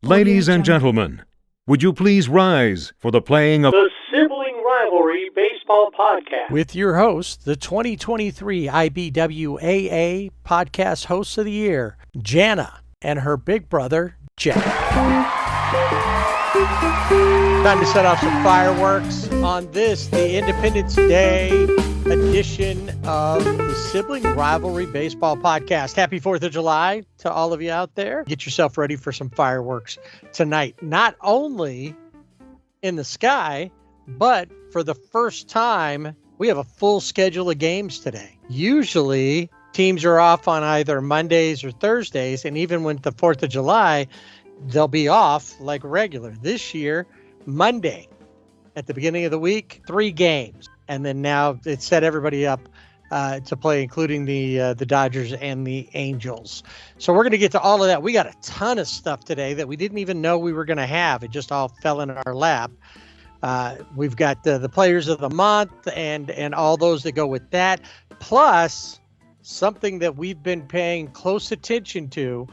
Ladies and gentlemen, would you please rise for the playing of the Sibling Rivalry Baseball Podcast with your host, the 2023 IBWAA Podcast Host of the Year, Jana, and her big brother, Jeff. Time to set off some fireworks on this, the Independence Day edition of the Sibling Rivalry Baseball Podcast. Happy 4th of July to all of you out there. Get yourself ready for some fireworks tonight. Not only in the sky, but for the first time, we have a full schedule of games today. Usually, teams are off on either Mondays or Thursdays, and even with the 4th of July, they'll be off like regular. This year, Monday, at the beginning of the week, 3 games. And then now it's set everybody up to play, including the Dodgers and the Angels. So we're going to get to all of that. We got a ton of stuff today that we didn't even know we were going to have. It just all fell in our lap. We've got the players of the month and all those that go with that. Plus, something that we've been paying close attention to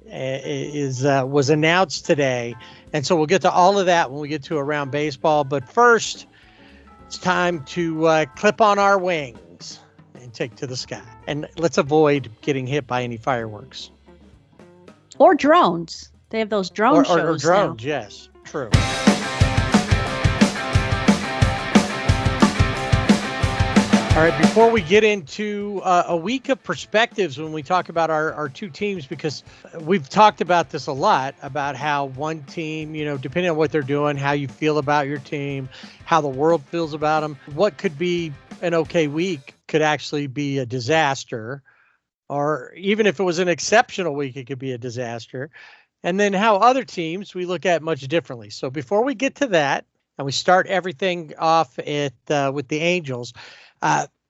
was announced today. And so we'll get to all of that when we get to Around Baseball. But first, it's time to clip on our wings and take to the sky. And let's avoid getting hit by any fireworks. Or drones. They have those drone shows or drones, now. Yes, true. All right, before we get into a week of perspectives when we talk about our two teams, because we've talked about this a lot, about how one team, depending on what they're doing, how you feel about your team, how the world feels about them, what could be an okay week could actually be a disaster. Or even if it was an exceptional week, it could be a disaster. And then how other teams we look at much differently. So before we get to that, and we start everything off with the Angels,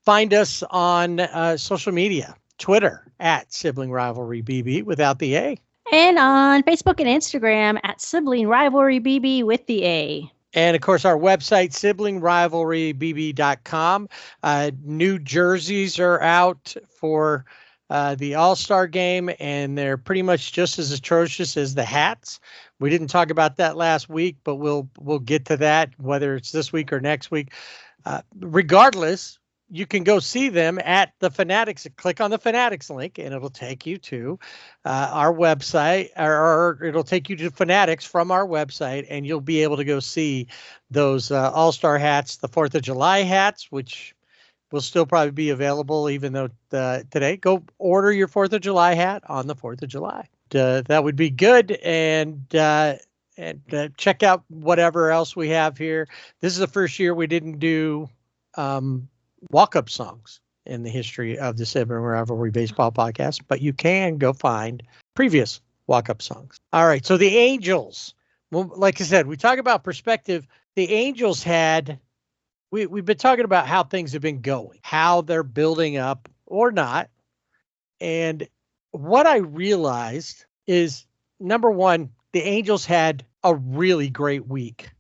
find us on social media, Twitter at Sibling Rivalry BB without the A. And on Facebook and Instagram at Sibling Rivalry BB with the A. And of course, our website, siblingrivalrybb.com. New jerseys are out for the AllStar Game, and they're pretty much just as atrocious as the hats. We didn't talk about that last week, but we'll get to that, whether it's this week or next week. Regardless, you can go see them at the Fanatics. Click on the Fanatics link, and it'll take you to our website, or it'll take you to Fanatics from our website, and you'll be able to go see those All-Star hats, the 4th of July hats, which will still probably be available even though today. Go order your 4th of July hat on the 4th of July. That would be good, and check out whatever else we have here. This is the first year we didn't do walk-up songs in the history of the Sibling Rivalry Baseball Podcast, but you can go find previous walk-up songs. All right, so the Angels. Well, like I said, we talk about perspective. The Angels we've been talking about how things have been going, how they're building up or not. And what I realized is, number one, the Angels had a really great week.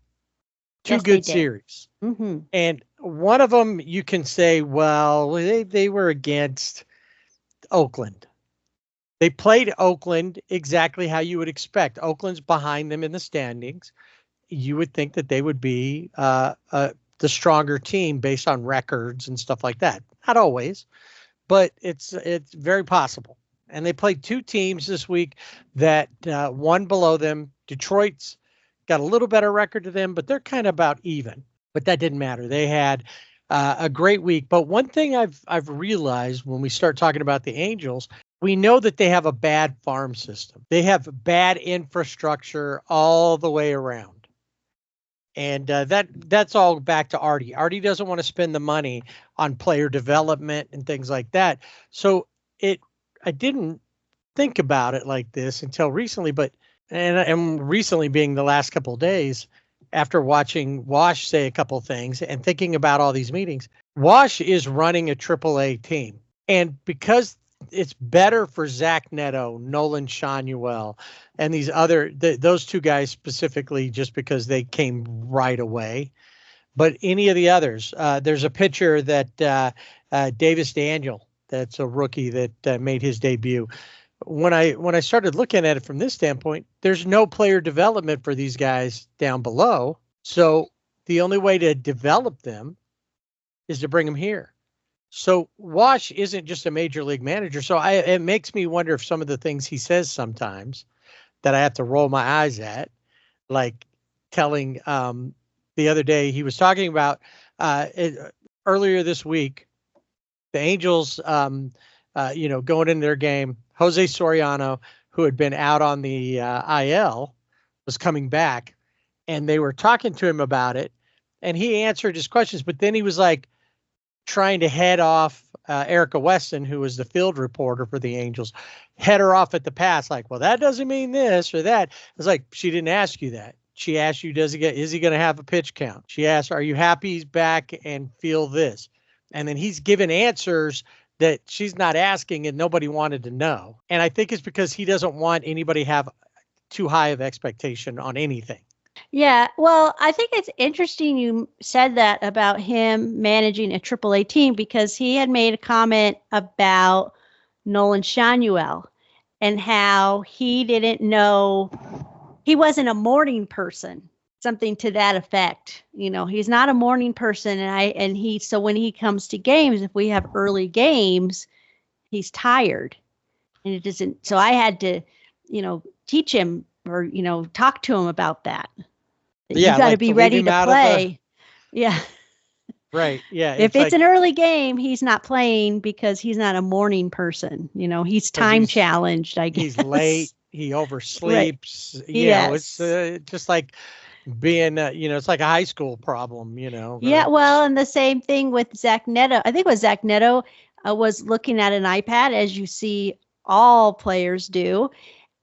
Two good series. Mm-hmm. And one of them you can say, well, they were against Oakland. They played Oakland exactly how you would expect. Oakland's behind them in the standings. You would think that they would be the stronger team based on records and stuff like that. Not always, but it's very possible. And they played 2 teams this week that one below them. Detroit's got a little better record to them, but they're kind of about even. But that didn't matter. They had a great week. But one thing I've realized when we start talking about the Angels, we know that they have a bad farm system. They have bad infrastructure all the way around. And that's all back to Artie. Artie doesn't want to spend the money on player development and things like that. So I didn't think about it like this until recently, and recently being the last couple of days after watching Wash say a couple of things and thinking about all these meetings. Wash is running a AAA team. And because it's better for Zach Neto, Nolan Shanuel, and these those 2 guys specifically, just because they came right away. But any of the others, there's a pitcher that Davis Daniel, that's a rookie that made his debut. when I started looking at it from this standpoint, there's no player development for these guys down below. So the only way to develop them is to bring them here. So Wash isn't just a major league manager. So it makes me wonder if some of the things he says sometimes that I have to roll my eyes at, like telling the other day he was talking about earlier this week, the Angels, going in their game, Jose Soriano, who had been out on the IL, was coming back, and they were talking to him about it, and he answered his questions, but then he was like trying to head off Erica Weston, who was the field reporter for the Angels, head her off at the pass, like, well, that doesn't mean this or that. It's like, she didn't ask you that. She asked you, is he going to have a pitch count? She asked, are you happy he's back and feel this? And then he's given answers that she's not asking and nobody wanted to know. And I think it's because he doesn't want anybody have too high of expectation on anything. Yeah, well, I think it's interesting you said that about him managing a AAA team, because he had made a comment about Nolan Shanuel and how he didn't know, he wasn't a morning person, something to that effect. He's not a morning person, so when he comes to games, if we have early games, he's tired, and it doesn't. So I had to, teach him or talk to him about that. Yeah, you got to be ready to play. Yeah. Right. Yeah. If it's an early game, he's not playing because he's not a morning person. He's time challenged, I guess. He's late. He oversleeps. Right. It's just like being, it's like a high school problem, Yeah. Well, and the same thing with Zach Neto. I think it was Zach Neto was looking at an iPad, as you see all players do.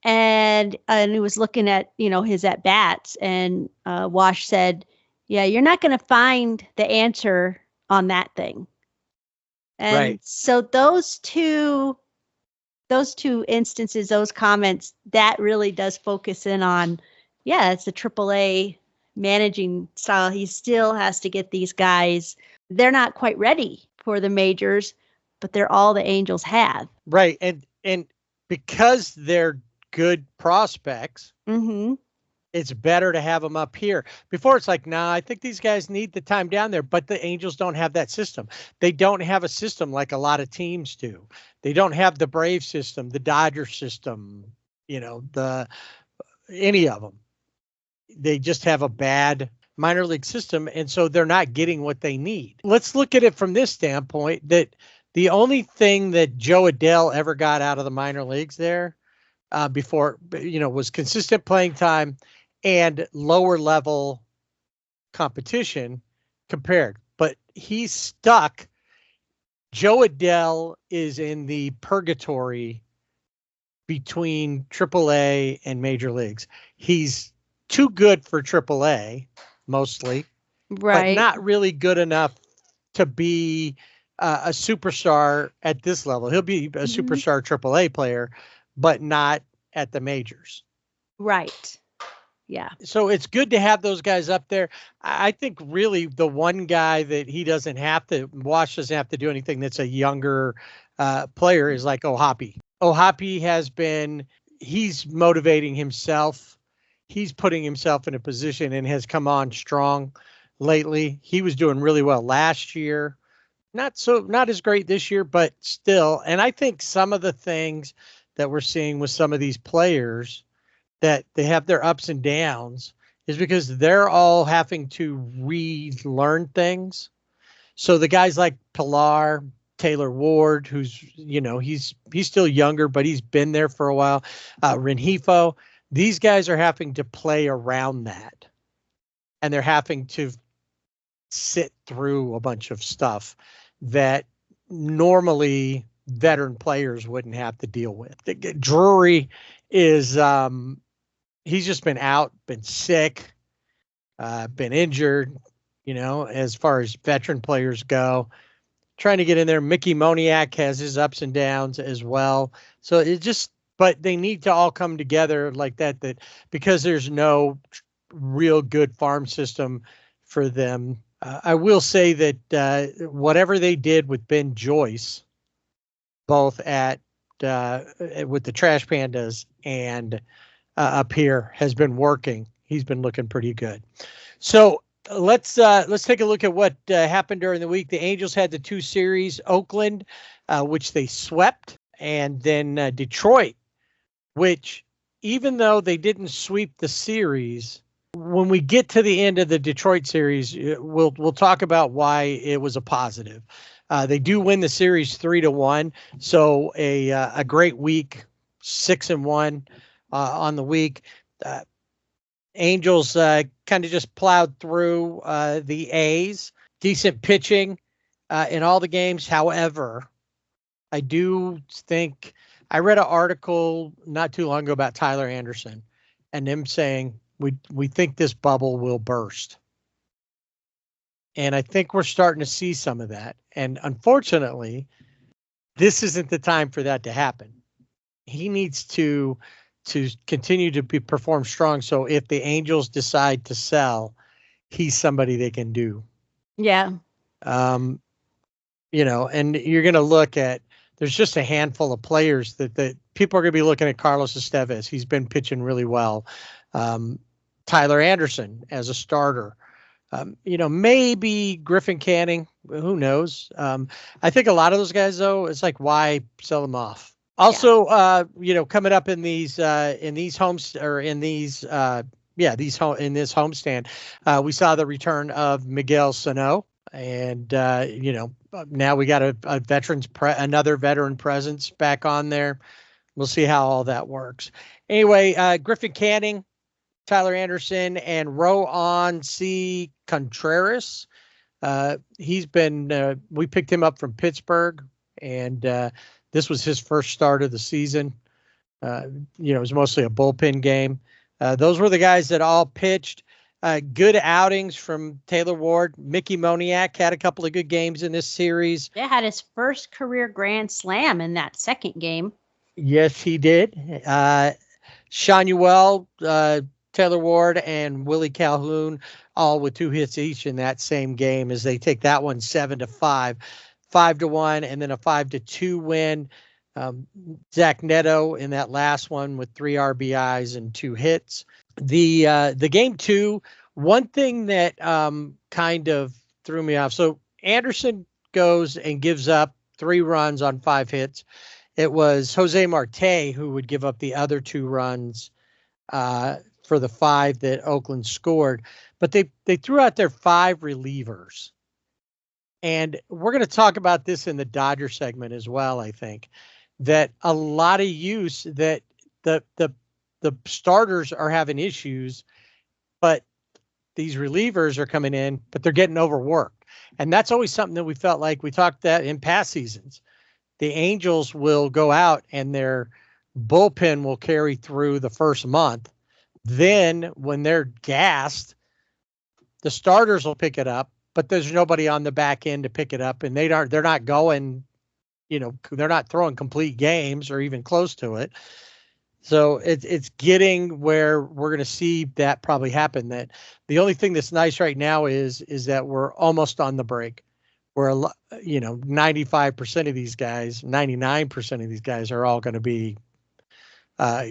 And he was looking at, his at bats, and Wash said, yeah, you're not going to find the answer on that thing. And right. So those two instances, those comments, that really does focus in on, it's a AAA managing style. He still has to get these guys. They're not quite ready for the majors, but they're all the Angels have. Right. And because they're good prospects, it's better to have them up here. Before, it's like, nah, I think these guys need the time down there, but the Angels don't have that system. They don't have a system like a lot of teams do. They don't have the Brave system, the Dodger system, any of them. They just have a bad minor league system, and so they're not getting what they need. Let's look at it from this standpoint, that the only thing that Joe Adele ever got out of the minor leagues there before, was consistent playing time and lower level competition compared. But he's stuck. Joe Adele is in the purgatory between AAA and major leagues. He's too good for AAA, mostly, right? But not really good enough to be a superstar at this level. He'll be a superstar AAA player, but not at the majors. Right. Yeah. So it's good to have those guys up there. I think really the one guy that Wash doesn't have to do anything that's a younger player is like Ohapi. Ohapi he's motivating himself. He's putting himself in a position and has come on strong lately. He was doing really well last year. Not as great this year, but still. And I think some of the things that we're seeing with some of these players that they have their ups and downs is because they're all having to relearn things. So the guys like Pilar, Taylor Ward, who's, he's still younger, but he's been there for a while. Rengifo, these guys are having to play around that. And they're having to sit through a bunch of stuff that normally veteran players wouldn't have to deal with. Drury is, he's just been out, been sick, been injured, as far as veteran players go, trying to get in there. Mickey Moniak has his ups and downs as well. So but they need to all come together like that because there's no real good farm system for them. I will say that whatever they did with Ben Joyce, both at with the Trash Pandas and up here has been working. He's been looking pretty good. So let's take a look at what happened during the week. The Angels had the 2 series, Oakland, which they swept, and then Detroit, which even though they didn't sweep the series, when we get to the end of the Detroit series, we'll talk about why it was a positive. They do win the series 3-1, so a great week, 6-1 on the week. Angels kind of just plowed through the A's. Decent pitching in all the games. However, I do think I read an article not too long ago about Tyler Anderson and them saying we think this bubble will burst. And I think we're starting to see some of that. And unfortunately, this isn't the time for that to happen. He needs to continue to perform strong. So if the Angels decide to sell, he's somebody they can do. Yeah. And you're going to look at, there's just a handful of players that people are going to be looking at. Carlos Estevez. He's been pitching really well. Tyler Anderson as a starter. Maybe Griffin Canning, who knows? I think a lot of those guys, though, it's like, why sell them off? Also, coming up in these homes or in these in this homestand, we saw the return of Miguel Sano, and now we got another veteran presence back on there. We'll see how all that works. Anyway, Griffin Canning, Tyler Anderson, and Rowan C. Contreras. He's been we picked him up from Pittsburgh, and this was his first start of the season. It was mostly a bullpen game. Those were the guys that all pitched. Good outings from Taylor Ward. Mickey Moniak had a couple of good games in this series. Yeah, had his first career grand slam in that second game. Yes, he did. Shanuel, Taylor Ward, and Willie Calhoun, all with 2 hits each in that same game as they take that one 7-5. 5-1, and then a 5-2 win. Zach Neto in that last one with 3 RBIs and 2 hits. The game 2, one thing that kind of threw me off. So Anderson goes and gives up 3 runs on 5 hits. It was Jose Marte who would give up the other 2 runs for the 5 that Oakland scored. But they threw out their 5 relievers. And we're going to talk about this in the Dodger segment as well. I think that a lot of use that the starters are having issues, but these relievers are coming in, but they're getting overworked. And that's always something that we felt like we talked that in past seasons. The Angels will go out and their bullpen will carry through the first month. Then when they're gassed, the starters will pick it up. But there's nobody on the back end to pick it up, and they're not going, they're not throwing complete games or even close to it. So it's getting where we're going to see that probably happen. That the only thing that's nice right now is that we're almost on the break. Where 95% of these guys, 99% of these guys are all going to be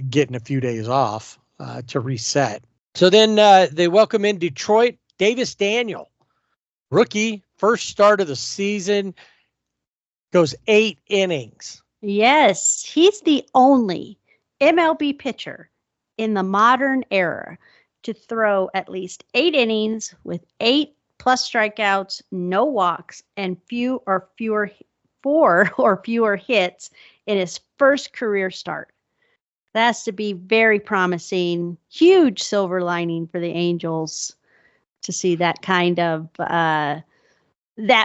getting a few days off to reset. So then they welcome in Detroit, Davis Daniel. Rookie, first start of the season, goes 8 innings. Yes, he's the only MLB pitcher in the modern era to throw at least 8 innings with 8+ strikeouts, no walks, and 4 or fewer hits in his first career start. That has to be very promising. Huge silver lining for the Angels to see that kind of that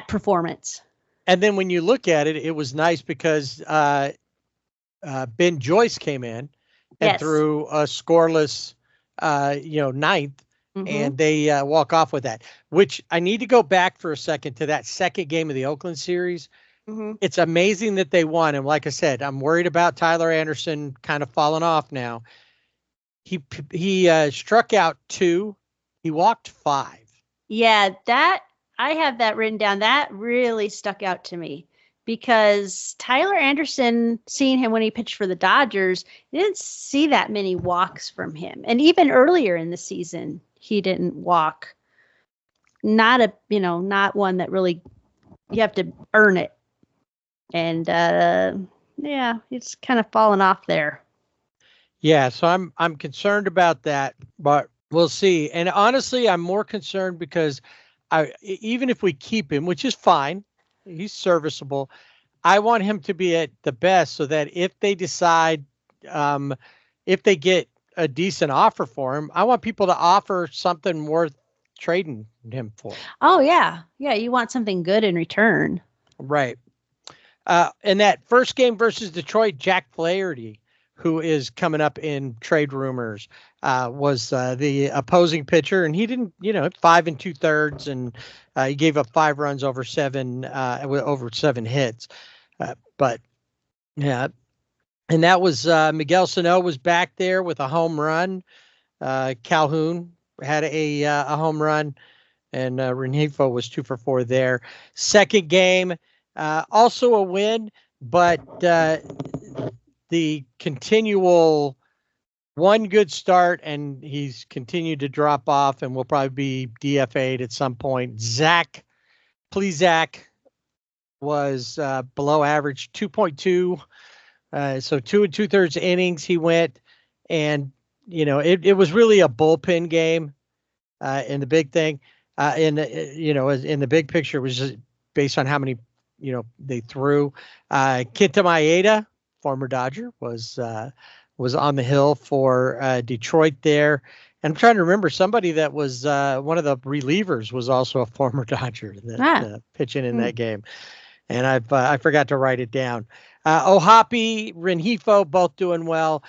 performance. And then when you look at it, it was nice because Ben Joyce came in and threw a scoreless, 9th, and they walk off with that. Which I need to go back for a second to that second game of the Oakland series. It's amazing that they won, and like I said, I'm worried about Tyler Anderson kind of falling off now. He struck out 2. He walked 5. Yeah, that I have that written down. That really stuck out to me because Tyler Anderson, seeing him when he pitched for the Dodgers, didn't see that many walks from him. And even earlier in the season, he didn't walk. Not one that really you have to earn it. And yeah, it's kind of fallen off there. Yeah, so I'm concerned about that, but we'll see. And honestly, I'm more concerned because even if we keep him, which is fine, he's serviceable. I want him to be at the best so that if they decide, if they get a decent offer for him, I want people to offer something worth trading him for. Oh, yeah. Yeah, you want something good in return. Right. In that first game versus Detroit, Jack Flaherty, who is coming up in trade rumors, was the opposing pitcher, and he didn't, 5 2/3, and he gave up 5 runs over 7 hits. But yeah, and that was Miguel Sano was back there with a home run. Calhoun had a home run, and Rengifo was 2 for 4 there. Second game, also a win, but the continual one good start, and he's continued to drop off and will probably be DFA'd at some point. Zach Plesac was below average, 2.2. So 2 2/3 innings he went, and it was really a bullpen game. In the big thing, in the big picture, it was just based on how many they threw. Kenta Maeda, former Dodger, was on the hill for Detroit there. And I'm trying to remember somebody that was one of the relievers was also a former Dodger that pitching in that game. And I forgot to write it down. Ohapi, Rengifo, both doing well.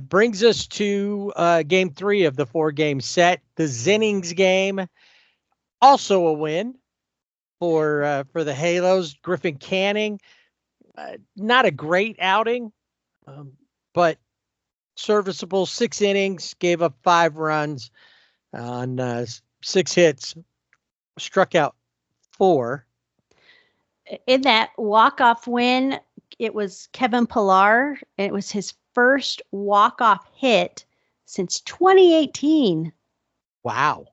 Brings us to game 3 of the 4-game set. The Zennings game, also a win for the Halos. Griffin Canning, not a great outing, but serviceable. 6 innings, gave up 5 runs on 6 hits, struck out 4. In that walk-off win, it was Kevin Pillar. It was his first walk-off hit since 2018. Wow.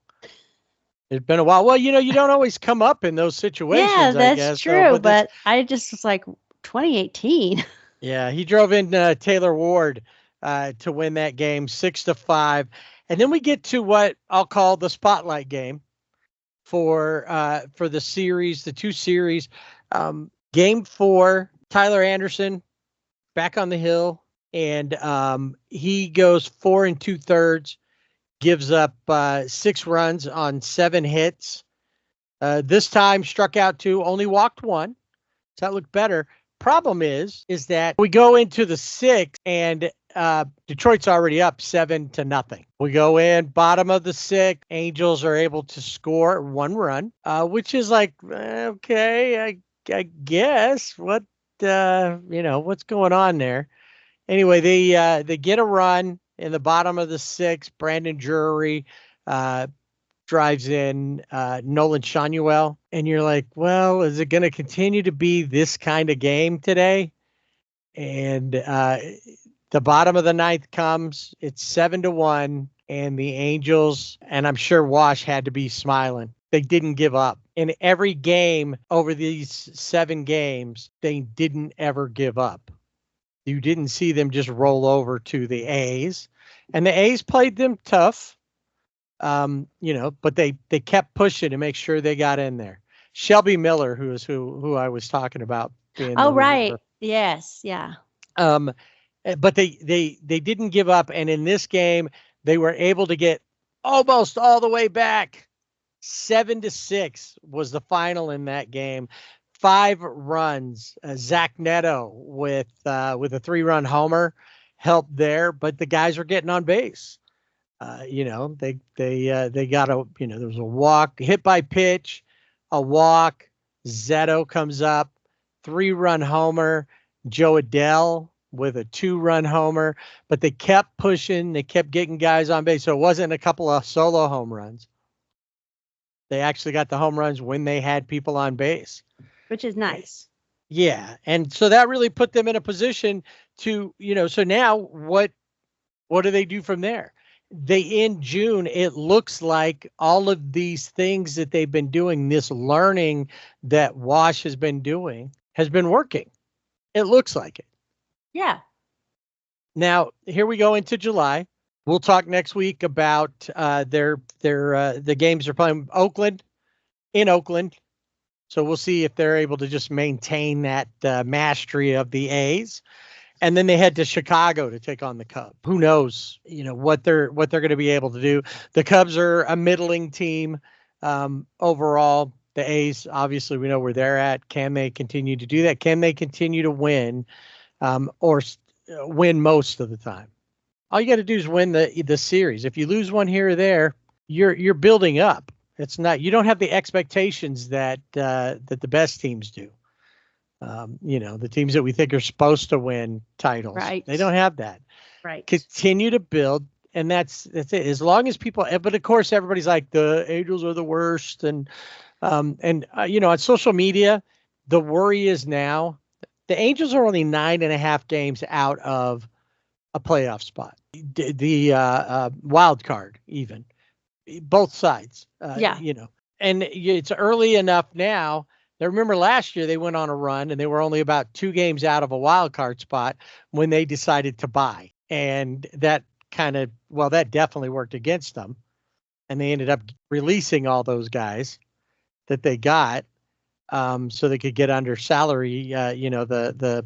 It's been a while. Well, you don't always come up in those situations. Yeah, that's I guess, true. But I just was like, 2018. Yeah, he drove in Taylor Ward to win that game 6-5. And then we get to what I'll call the spotlight game for the series, the 2 series. Game 4, Tyler Anderson back on the hill, and he goes 4 2/3, gives up 6 runs on 7 hits. This time struck out 2, only walked 1. So that looked better. Problem is that we go into the 6th, and Detroit's already up 7-0. We go in bottom of the 6th. Angels are able to score 1 run, which is like, okay, I guess what's going on there. Anyway, they get a run in the bottom of the 6th. Brandon Drury drives in Nolan Shanuel, and you're like, well, is it going to continue to be this kind of game today? And the bottom of the 9th comes, it's 7-1, and the Angels, and I'm sure Wash had to be smiling. They didn't give up. In every game over these 7 games, they didn't ever give up. You didn't see them just roll over to the A's, and the A's played them tough. But they kept pushing to make sure they got in there. Shelby Miller, who I was talking about. Oh, right. Yes. Yeah. But they didn't give up. And in this game, they were able to get almost all the way back. 7-6 was the final in that game. 5 runs. Zach Neto with a 3-run homer helped there, but the guys were getting on base. They got there was a walk, hit by pitch, a walk. Zetto comes up, 3-run homer. Joe Adell with a 2-run homer, but they kept pushing. They kept getting guys on base. So it wasn't a couple of solo home runs. They actually got the home runs when they had people on base, which is nice. Yeah, and so that really put them in a position to, so now what do they do from there? They in June, it looks like all of these things that they've been doing, this learning that Wash has been doing, has been working. It looks like it. Yeah. Now, here we go into July. We'll talk next week about the games they're playing in Oakland. So we'll see if they're able to just maintain that mastery of the A's. And then they head to Chicago to take on the Cubs. Who knows, what they're going to be able to do. The Cubs are a middling team overall. The A's, obviously, we know where they're at. Can they continue to do that? Can they continue to win or win most of the time? All you got to do is win the series. If you lose one here or there, you're building up. It's not, you don't have the expectations that the best teams do. The teams that we think are supposed to win titles, right. They don't have that. Right. Continue to build, and that's it. As long as people, but of course, everybody's like the Angels are the worst, and on social media, the worry is now the Angels are only 9.5 games out of a playoff spot. The wild card, even both sides. Yeah. And it's early enough now. Now, remember last year they went on a run and they were only about 2 games out of a wild card spot when they decided to buy. And that that definitely worked against them. And they ended up releasing all those guys that they got so they could get under salary, the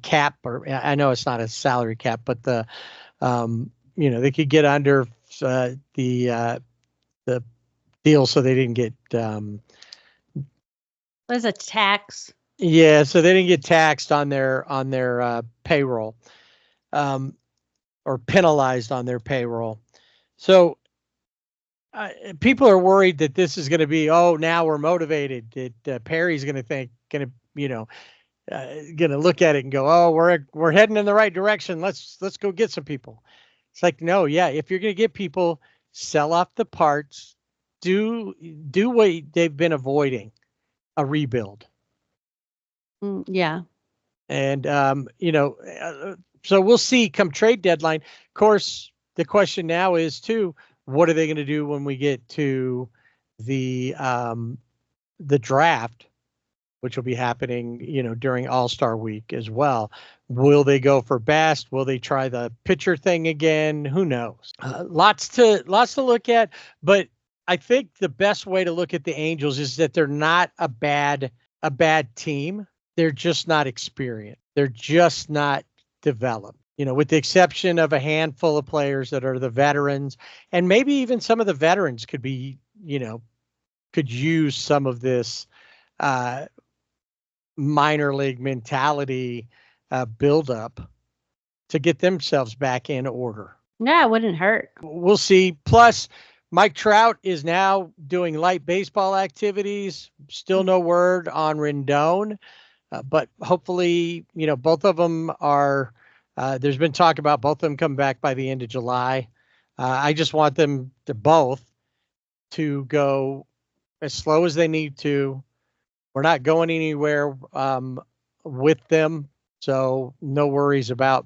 cap, or I know it's not a salary cap, but they could get under the deal so they didn't get There's a tax. Yeah, so they didn't get taxed on their payroll, or penalized on their payroll. So people are worried that this is going to be, now we're motivated. That Perry's going to going to look at it and go, we're heading in the right direction. Let's go get some people. It's like, no, yeah, if you're going to get people, sell off the parts, do what they've been avoiding. A rebuild. Yeah. And, so we'll see come trade deadline. Of course, the question now is too, what are they going to do when we get to the draft, which will be happening, during All-Star week as well. Will they go for best? Will they try the pitcher thing again? Who knows? Lots to look at, but I think the best way to look at the Angels is that they're not a bad team. They're just not experienced. They're just not developed. With the exception of a handful of players that are the veterans, and maybe even some of the veterans could be, could use some of this minor league mentality buildup to get themselves back in order. Yeah, it wouldn't hurt. We'll see. Plus, Mike Trout is now doing light baseball activities. Still no word on Rendon, but hopefully, both of them are. There's been talk about both of them coming back by the end of July. I just want them to both to go as slow as they need to. We're not going anywhere with them, so no worries about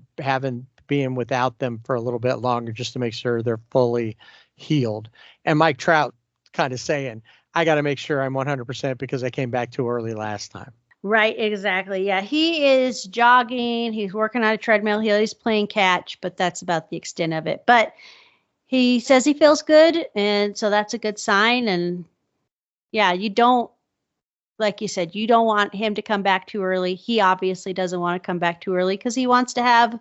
being without them for a little bit longer, just to make sure they're fully healed. And Mike Trout kind of saying, I got to make sure I'm 100% because I came back too early last time. Right, exactly. Yeah, he is jogging. He's working on a treadmill. He's playing catch, but that's about the extent of it. But he says he feels good, and so that's a good sign. And yeah, you don't, like you said, you don't want him to come back too early. He obviously doesn't want to come back too early because he wants to have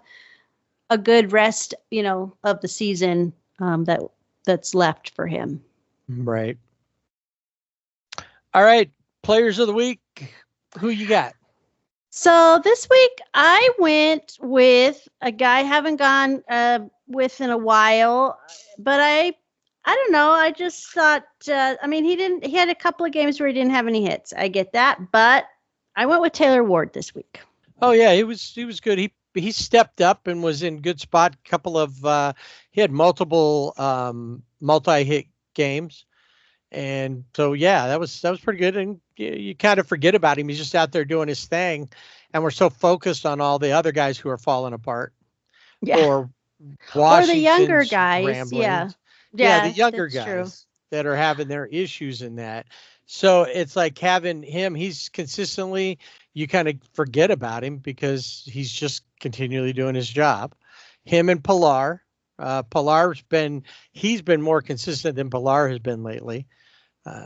a good rest, of the season that's left for him. Right. All right. Players of the week. Who you got? So this week I went with a guy I haven't gone with in a while, but I don't know. I just thought, he had a couple of games where he didn't have any hits. I get that, but I went with Taylor Ward this week. Oh yeah. He was good. He stepped up and was in good spot. He had multiple multi-hit games. And so, yeah, that was pretty good. And you kind of forget about him. He's just out there doing his thing, and we're so focused on all the other guys who are falling apart. Yeah. Or Or the younger Washington's guys. Yeah. ramblings. Yeah, the Yeah, younger that's true. guys that are having their issues in that. So it's like having him, he's consistently, you kind of forget about him because he's just continually doing his job. Him and Pilar. He's been more consistent than Pilar has been lately.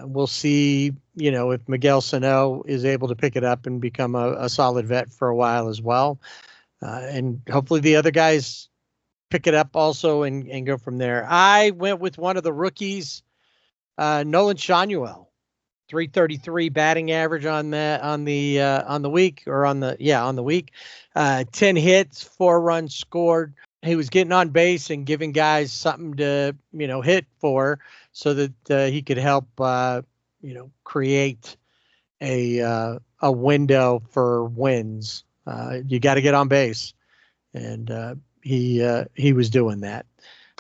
We'll see, if Miguel Sano is able to pick it up and become a solid vet for a while as well. And hopefully the other guys pick it up also and go from there. I went with one of the rookies, Nolan Shanuel, 333 batting average on the week, or on the week. 10 hits, 4 runs scored. He was getting on base and giving guys something to, hit for, so that he could help, create a window for wins. You got to get on base, and he was doing that.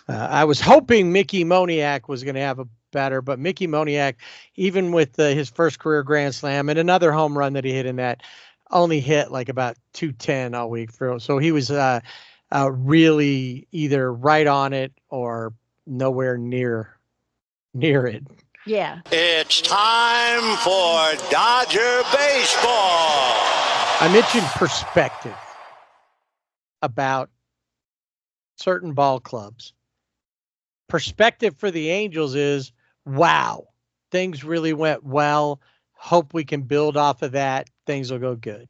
I was hoping Mickey Moniak was going to have a batter, but Mickey Moniak, even with his first career grand slam and another home run that he hit in that, only hit like about 210 all week. So he was really either right on it or nowhere near it. Yeah. It's time for Dodger baseball. I mentioned perspective about certain ball clubs. Perspective for the Angels is, wow, things really went well. Hope we can build off of that. Things will go good.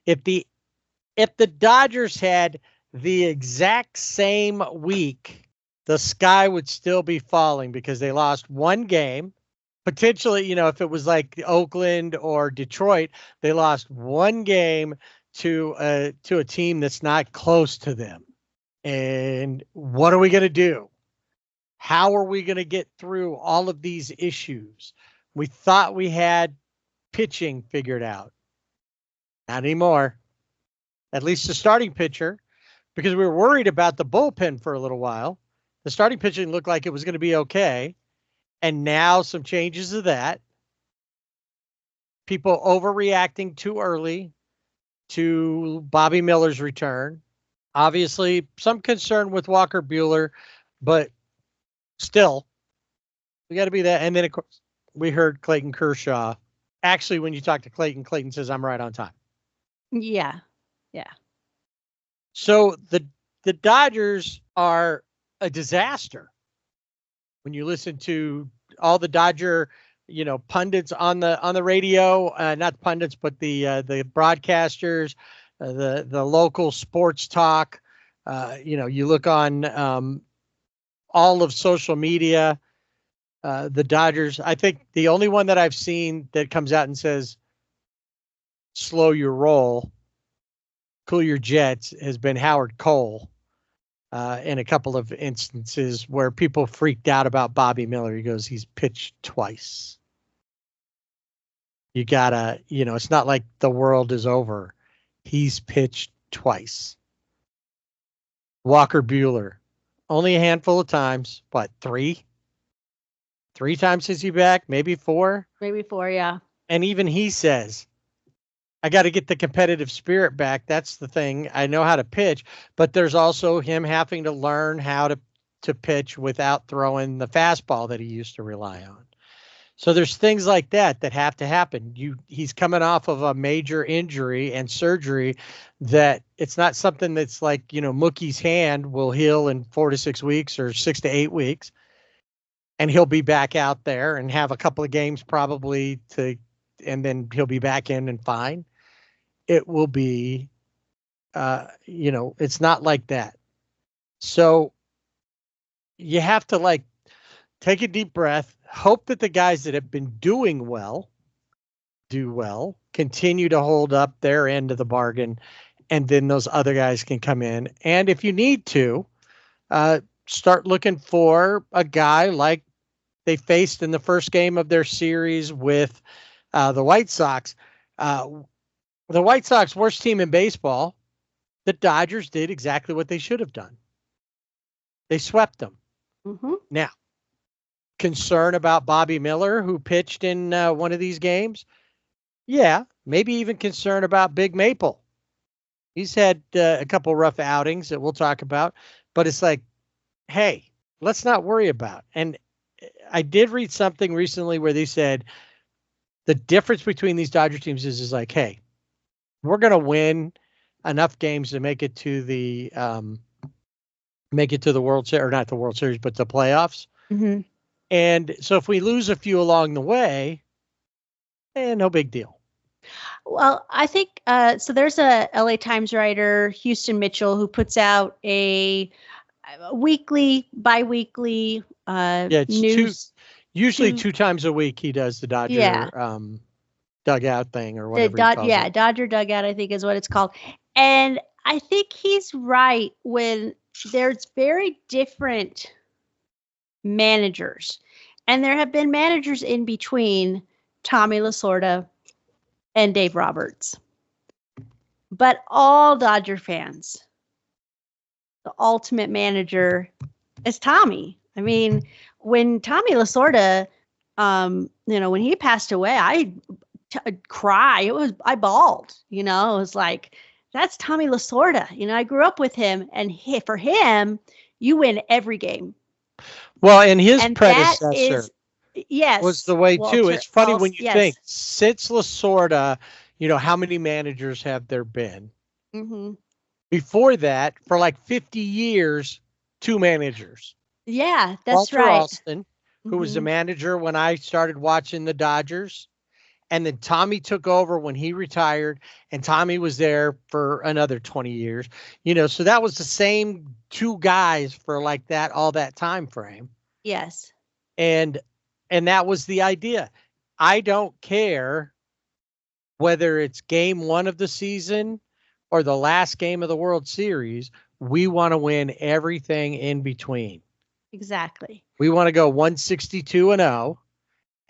If the Dodgers had the exact same week, the sky would still be falling because they lost one game. Potentially, if it was like Oakland or Detroit, they lost one game to a team that's not close to them. And what are we going to do? How are we going to get through all of these issues? We thought we had pitching figured out. Not anymore. At least the starting pitcher, because we were worried about the bullpen for a little while. The starting pitching looked like it was going to be okay. And now some changes to that. People overreacting too early to Bobby Miller's return. Obviously, some concern with Walker Buehler, but still, we got to be that. And then, of course, we heard Clayton Kershaw. Actually, when you talk to Clayton says, I'm right on time. Yeah. Yeah. So the Dodgers are a disaster. When you listen to all the Dodger, pundits on the radio, not pundits, but the broadcasters, the local sports talk, you look on all of social media, the Dodgers. I think the only one that I've seen that comes out and says, slow your roll, cool your jets, has been Howard Cole. In a couple of instances where people freaked out about Bobby Miller. He goes, he's pitched twice. You gotta, it's not like the world is over. He's pitched twice. Walker Buehler, only a handful of times, but 3 times since he's back, maybe 4. Maybe 4, yeah. And even he says, I got to get the competitive spirit back. That's the thing. I know how to pitch, but there's also him having to learn how to pitch without throwing the fastball that he used to rely on. So there's things like that have to happen. He's coming off of a major injury and surgery that it's not something that's like, Mookie's hand will heal in 4 to 6 weeks or 6 to 8 weeks. And he'll be back out there and have a couple of games probably and then he'll be back in and fine. It will be, it's not like that. So you have to take a deep breath, hope that the guys that have been doing well, do well, continue to hold up their end of the bargain, and then those other guys can come in. And if you need to, start looking for a guy like they faced in the first game of their series with the White Sox. The White Sox, worst team in baseball. The Dodgers did exactly what they should have done. They swept them. Mm-hmm. Now, concern about Bobby Miller, who pitched in one of these games? Yeah, maybe even concern about Big Maple. He's had a couple rough outings that we'll talk about, but it's like, hey, let's not worry about. And I did read something recently where they said the difference between these Dodger teams is like, hey, we're going to win enough games to make it to the World Series, or not the World Series, but the playoffs. Mm-hmm. And so if we lose a few along the way, no big deal. Well, I think so. There's a LA Times writer, Houston Mitchell, who puts out a weekly, bi-weekly news. Usually 2 times a week he does the Dodger dugout thing or whatever he calls it. Dodger dugout, I think is what it's called. And I think he's right when there's very different managers. And there have been managers in between Tommy Lasorda and Dave Roberts. But all Dodger fans, the ultimate manager is Tommy. I mean, when Tommy Lasorda, when he passed away, I cried. I bawled. It was like, that's Tommy Lasorda. I grew up with him, and for him, you win every game. Well, and his predecessor was the way Walter, too. It's funny when you think, since Lasorda, how many managers have there been? Mm-hmm. Before that, for like 50 years, 2 managers. Yeah, that's Walter right. Alston, who was the manager when I started watching the Dodgers. And then Tommy took over when he retired, and Tommy was there for another 20 years. So that was the same 2 guys for like that, all that time frame. Yes. And that was the idea. I don't care whether it's game 1 of the season or the last game of the World Series. We want to win everything in between. Exactly. We want to go 162-0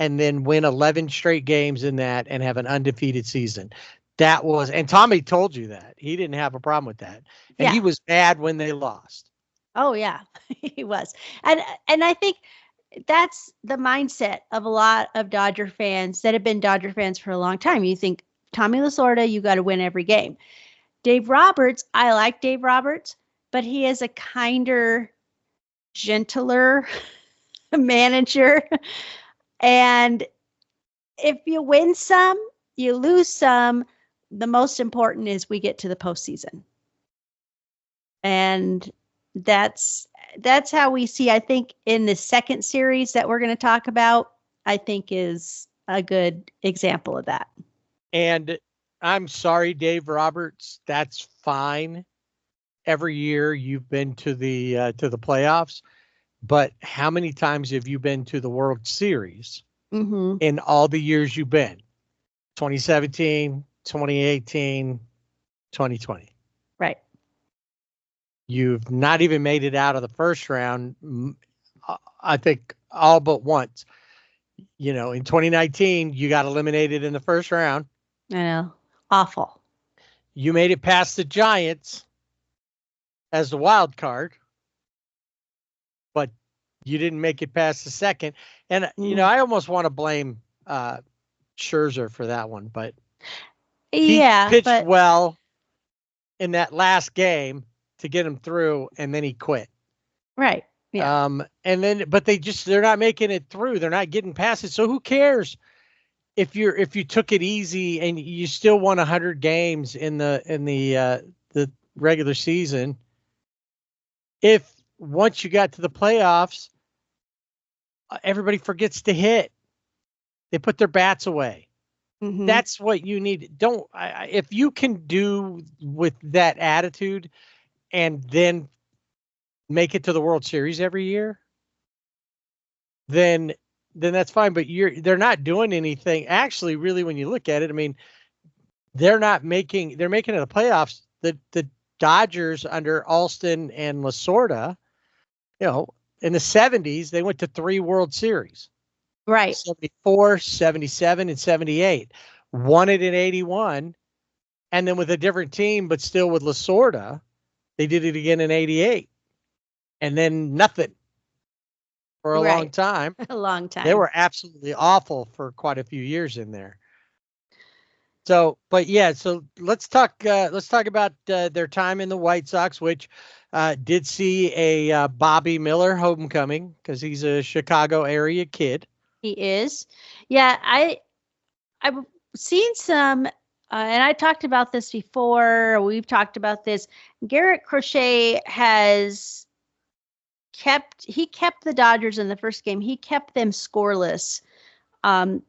and then win 11 straight games in that and have an undefeated season. And Tommy told you that. He didn't have a problem with that. And he was mad when they lost. Oh yeah, he was. And I think that's the mindset of a lot of Dodger fans that have been Dodger fans for a long time. You think Tommy Lasorda, you got to win every game. Dave Roberts, I like Dave Roberts, but he is a kinder, gentler manager. And if you win some, you lose some. The most important is we get to the postseason. And that's how we see, I think, in the second series that we're going to talk about, I think is a good example of that. And I'm sorry, Dave Roberts, that's fine. Every year you've been to the playoffs, but how many times have you been to the World Series in all the years you've been? 2017, 2018, 2020. Right. You've not even made it out of the first round, I think, all but once. In 2019, you got eliminated in the first round. I know. Awful. You made it past the Giants as the wild card, but you didn't make it past the second. And, I almost want to blame Scherzer for that one, but he pitched well in that last game to get him through, and then he quit. Right. Yeah. But they're not making it through. They're not getting past it. So who cares if you took it easy and you still won 100 games in the regular season? If once you got to the playoffs, everybody forgets to hit. They put their bats away. Mm-hmm. That's what you need. If you can do with that attitude and then make it to the World Series every year, then that's fine. But they're not doing anything. Actually, really, when you look at it, I mean, they're making it a playoffs. The Dodgers under Alston and Lasorda, in the 70s, they went to 3 World Series. Right. 74, 77, and 78. Won it in 81. And then with a different team, but still with Lasorda, they did it again in 88. And then nothing. for a long Right. time. A long time. They were absolutely awful for quite a few years in there. So, but yeah, so let's talk about their time in the White Sox, which did see a Bobby Miller homecoming because he's a Chicago area kid. He is. Yeah, I've seen some, and I talked about this before. We've talked about this. Garrett Crochet kept the Dodgers in the first game. He kept them scoreless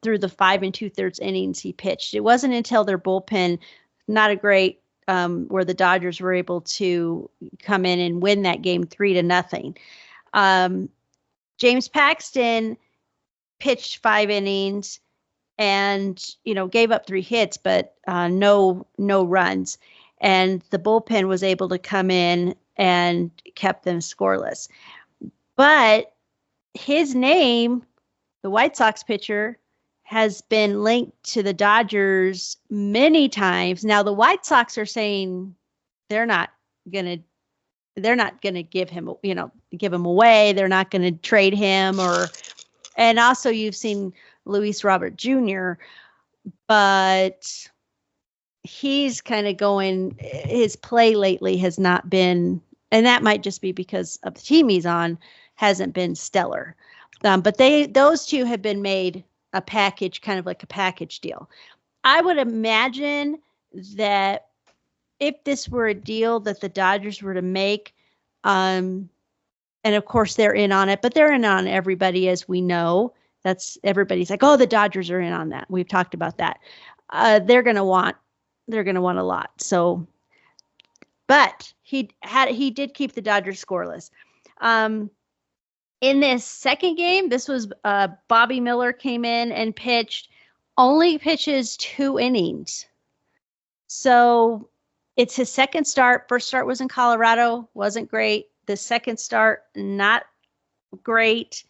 through the 5 2/3 innings he pitched. It wasn't until their bullpen, not a great, where the Dodgers were able to come in and win that game 3-0. James Paxton pitched 5 innings and gave up 3 hits, but no runs. And the bullpen was able to come in and kept them scoreless. But his name, the White Sox pitcher, has been linked to the Dodgers many times. Now the White Sox are saying they're not gonna give him away. They're not gonna trade him, and also you've seen Luis Robert Jr., but he's kind of his play lately has not been, and that might just be because of the team he's on, hasn't been stellar. But those two have been made a package, kind of like a package deal. I would imagine that if this were a deal that the Dodgers were to make, and of course they're in on it, but they're in on everybody, as we know. Everybody's like, oh, the Dodgers are in on that. We've talked about that. They're going to want a lot. So, but he did keep the Dodgers scoreless. In this second game, this was Bobby Miller came in and only pitches 2 innings. So it's his second start. First start was in Colorado, wasn't great. The second start, not great.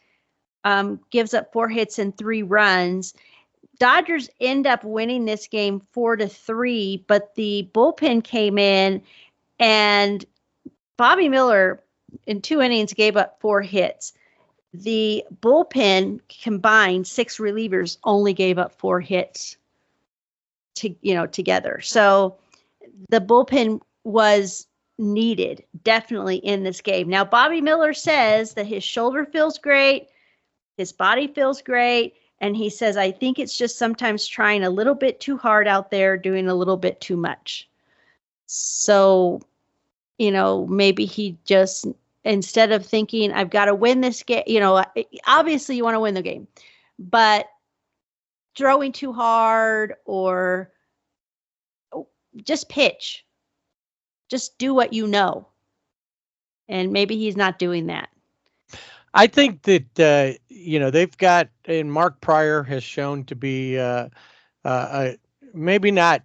Gives up 4 hits and 3 runs. Dodgers end up winning this game 4-3, but the bullpen came in and Bobby Miller in 2 innings gave up 4 hits. The bullpen combined, 6 relievers only gave up 4 hits together. So the bullpen was needed definitely in this game. Now, Bobby Miller says that his shoulder feels great. His body feels great. And he says, I think it's just sometimes trying a little bit too hard out there, doing a little bit too much. So, maybe he just, instead of thinking, I've got to win this game, obviously you want to win the game, but throwing too hard or just pitch, just do what you know. And maybe he's not doing that. I think that they've got, and Mark Pryor has shown to be maybe not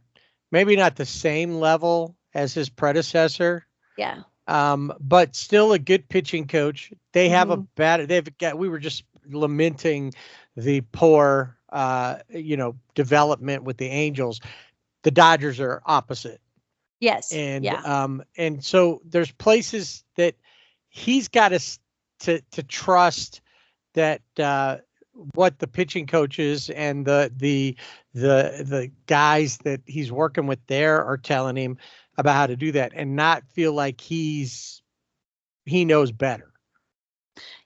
the same level as his predecessor. Yeah. But still a good pitching coach. They have we were just lamenting the poor development with the Angels. The Dodgers are opposite. Yes. And yeah. And so there's places that he's got to trust that what the pitching coaches and the guys that he's working with there are telling him about how to do that, and not feel like he knows better.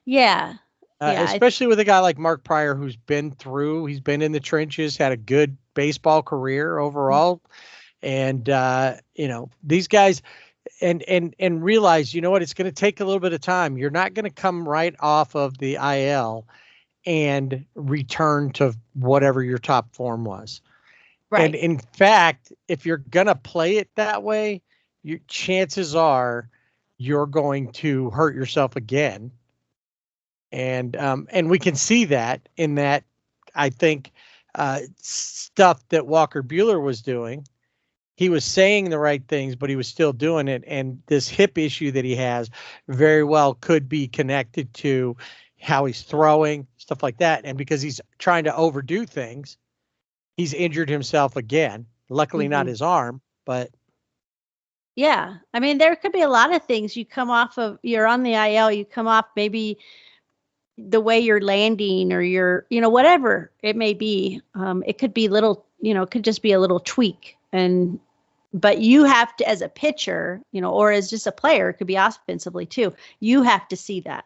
Yeah. Especially with a guy like Mark Pryor, he's been in the trenches, had a good baseball career overall. And, these guys and realize, it's going to take a little bit of time. You're not going to come right off of the IL and return to whatever your top form was. Right. And in fact, if you're going to play it that way, your chances are you're going to hurt yourself again. And we can see that in that, I think, stuff that Walker Buehler was doing. He was saying the right things, but he was still doing it. And this hip issue that he has very well could be connected to how he's throwing, stuff like that. And because he's trying to overdo things, he's injured himself again. Luckily, not his arm, but. Yeah. I mean, there could be a lot of things. You're on the IL, you come off maybe the way you're landing or your, whatever it may be. It could be little, it could just be a little tweak. But you have to, as a pitcher, or as just a player, it could be offensively too. You have to see that.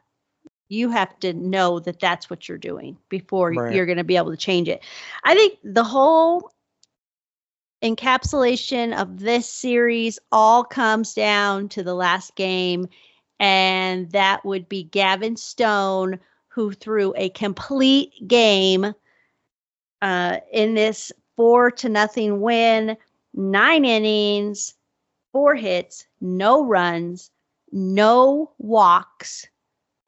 You have to know that that's what you're doing before you're going to be able to change it. I think the whole encapsulation of this series all comes down to the last game, and that would be Gavin Stone, who threw a complete game in this 4-0 win, 9 innings, 4 hits, no runs, no walks,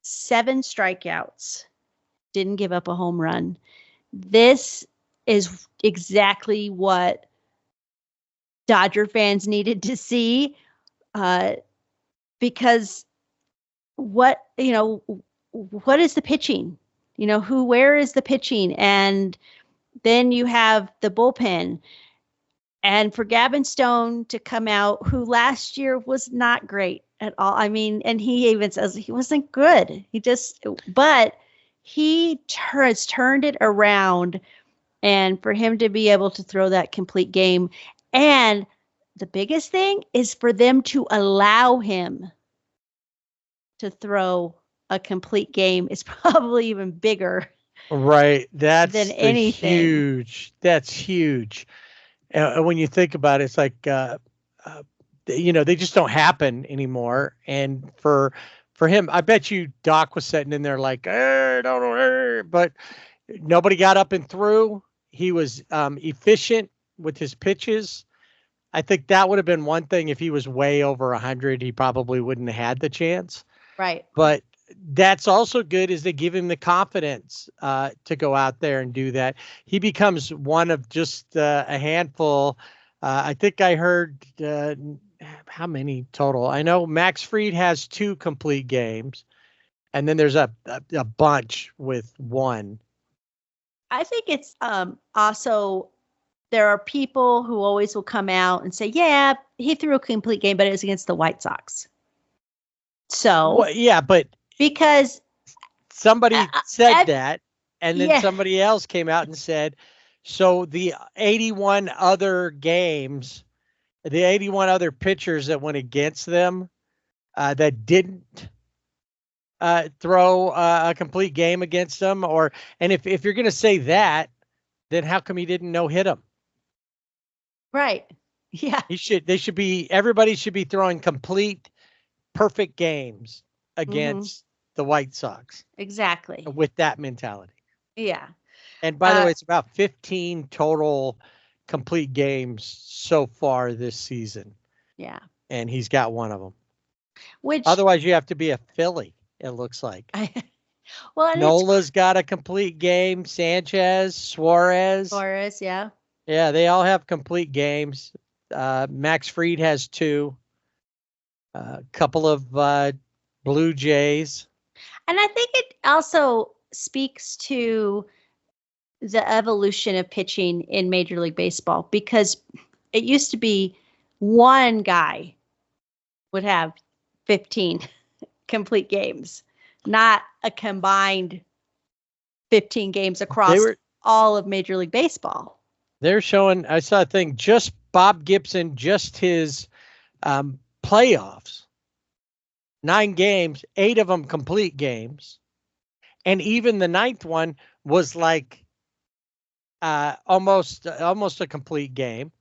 7 strikeouts, didn't give up a home run. This is exactly what Dodger fans needed to see, because what is the pitching? Where is the pitching? And then you have the bullpen. And for Gavin Stone to come out, who last year was not great at all. I mean, and he even says he wasn't good. But he has turned it around. And for him to be able to throw that complete game, and the biggest thing is for them to allow him to throw a complete game is probably even bigger. Right. That's than anything. huge. That's huge. When you think about it, it's like, they just don't happen anymore. And for him, I bet you Doc was sitting in there like, but nobody got up and threw. He was efficient with his pitches. I think that would have been one thing. If he was way over 100, he probably wouldn't have had the chance. Right. But that's also good, is they give him the confidence to go out there and do that. He becomes one of just a handful. I think I heard how many total. I know Max Fried has 2 complete games, and then there's a bunch with 1. I think it's also, there are people who always will come out and say, yeah, he threw a complete game, but it was against the White Sox. So, well, yeah, but because somebody said that, and then yeah. somebody else came out and said, so the 81 other games, the 81 other pitchers that went against them that didn't throw a complete game against them, and if you're going to say that, then how come he didn't hit him? Right. Yeah. Everybody should be throwing complete, perfect games against the White Sox. Exactly. With that mentality. Yeah. And by the way, it's about 15 total complete games so far this season. Yeah. And he's got one of them. Which otherwise you have to be a Philly, it looks like. Well, Nola's got a complete game. Sanchez, Suarez, yeah. Yeah, they all have complete games. Max Fried has 2. A couple of Blue Jays. And I think it also speaks to the evolution of pitching in Major League Baseball, because it used to be one guy would have 15 complete games, not a combined 15 games across all of Major League Baseball. They're showing, I saw a thing, just Bob Gibson, just his playoffs, 9 games, 8 of them complete games. And even the 9th one was like almost a complete game.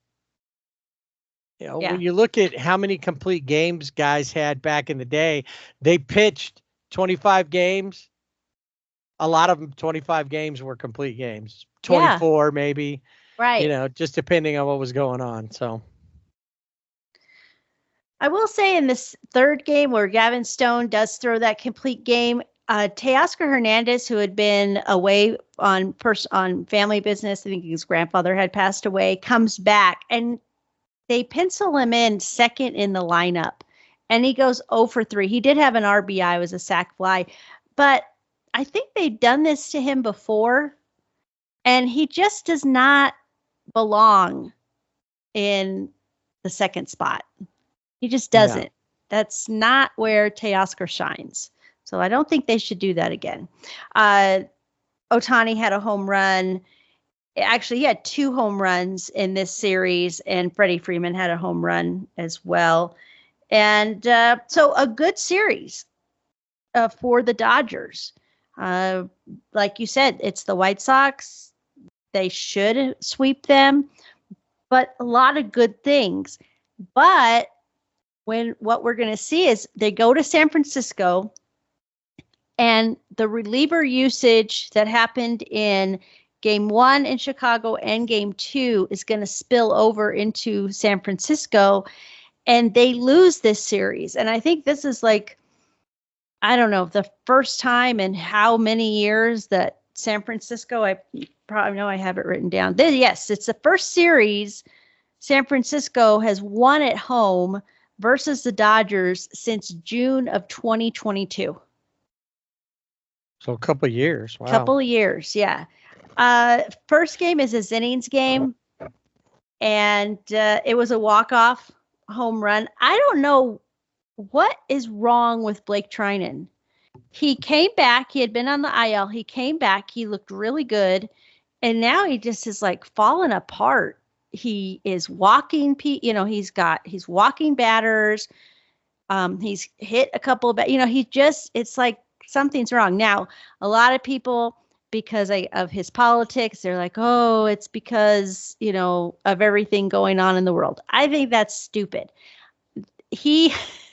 When you look at how many complete games guys had back in the day, they pitched 25 games. A lot of them, 25 games were complete games. 24 maybe. Right. Just depending on what was going on. So I will say, in this 3rd game where Gavin Stone does throw that complete game, Teoscar Hernandez, who had been away on family business, I think his grandfather had passed away, comes back, and they pencil him in second in the lineup, and he goes 0 for 3. He did have an RBI, it was a sac fly, but I think they've done this to him before, and he just does not belong in the second spot. He just doesn't. No. That's not where Teoscar shines. So I don't think they should do that again. Ohtani had a home run. Actually, he had 2 home runs in this series, and Freddie Freeman had a home run as well. And so a good series for the Dodgers. Like you said, it's the White Sox. They should sweep them, but a lot of good things. But what we're going to see is they go to San Francisco, and the reliever usage that happened in Game 1 in Chicago and Game 2 is going to spill over into San Francisco, and they lose this series. And I think this is like, I don't know, the first time in how many years that San Francisco, I probably know I have it written down. Yes, it's the first series San Francisco has won at home versus the Dodgers since June of 2022. So a couple of years. Wow. Couple of years, yeah. First game is a Zenings game, and it was a walk-off home run. I don't know what is wrong with Blake Trinan. He came back. He had been on the IL. He came back. He looked really good, and now he just is like falling apart. He is walking, he's walking batters. He's hit a couple of, it's like something's wrong. Now, a lot of people, because of his politics, they're like, oh, it's because, of everything going on in the world. I think that's stupid.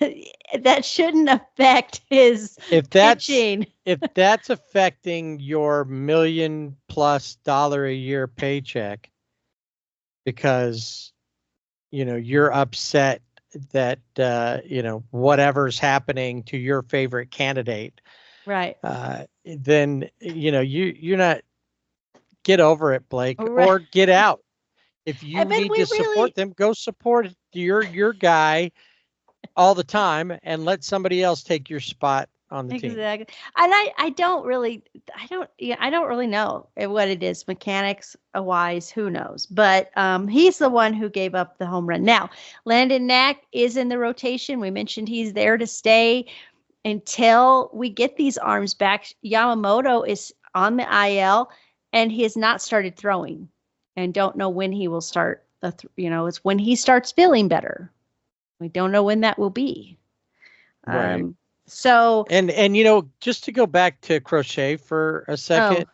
That shouldn't affect his pitching. If that's affecting your $1 million+ a year paycheck, because you're upset that whatever's happening to your favorite candidate, right? Then you're not, get over it, Blake, right. Or get out. If you need to support them, go support your guy all the time, and let somebody else take your spot on the team. Exactly. And I don't really know what it is mechanics wise. Who knows? But he's the one who gave up the home run. Now, Landon Knack is in the rotation. We mentioned he's there to stay until we get these arms back. Yamamoto is on the IL, and he has not started throwing, and don't know when he will start. It's when he starts feeling better. We don't know when that will be. Right. So and just to go back to Crochet for a second,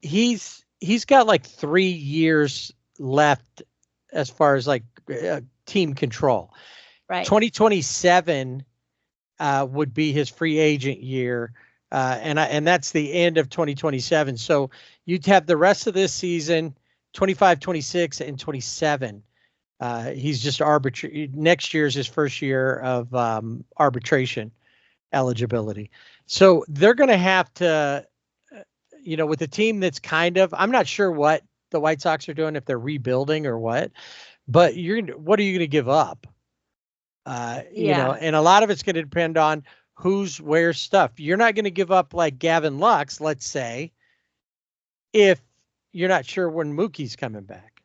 he's got like 3 years left as far as like team control. Right. 2027 would be his free agent year, and that's the end of 2027. So you'd have the rest of this season, 25, 26, and 27. He's just next year's his first year of arbitration eligibility. So they're going to have to, with a team that's I'm not sure what the White Sox are doing, if they're rebuilding or what, but what are you going to give up? And a lot of it's going to depend on where's stuff. You're not going to give up like Gavin Lux, let's say, if you're not sure when Mookie's coming back.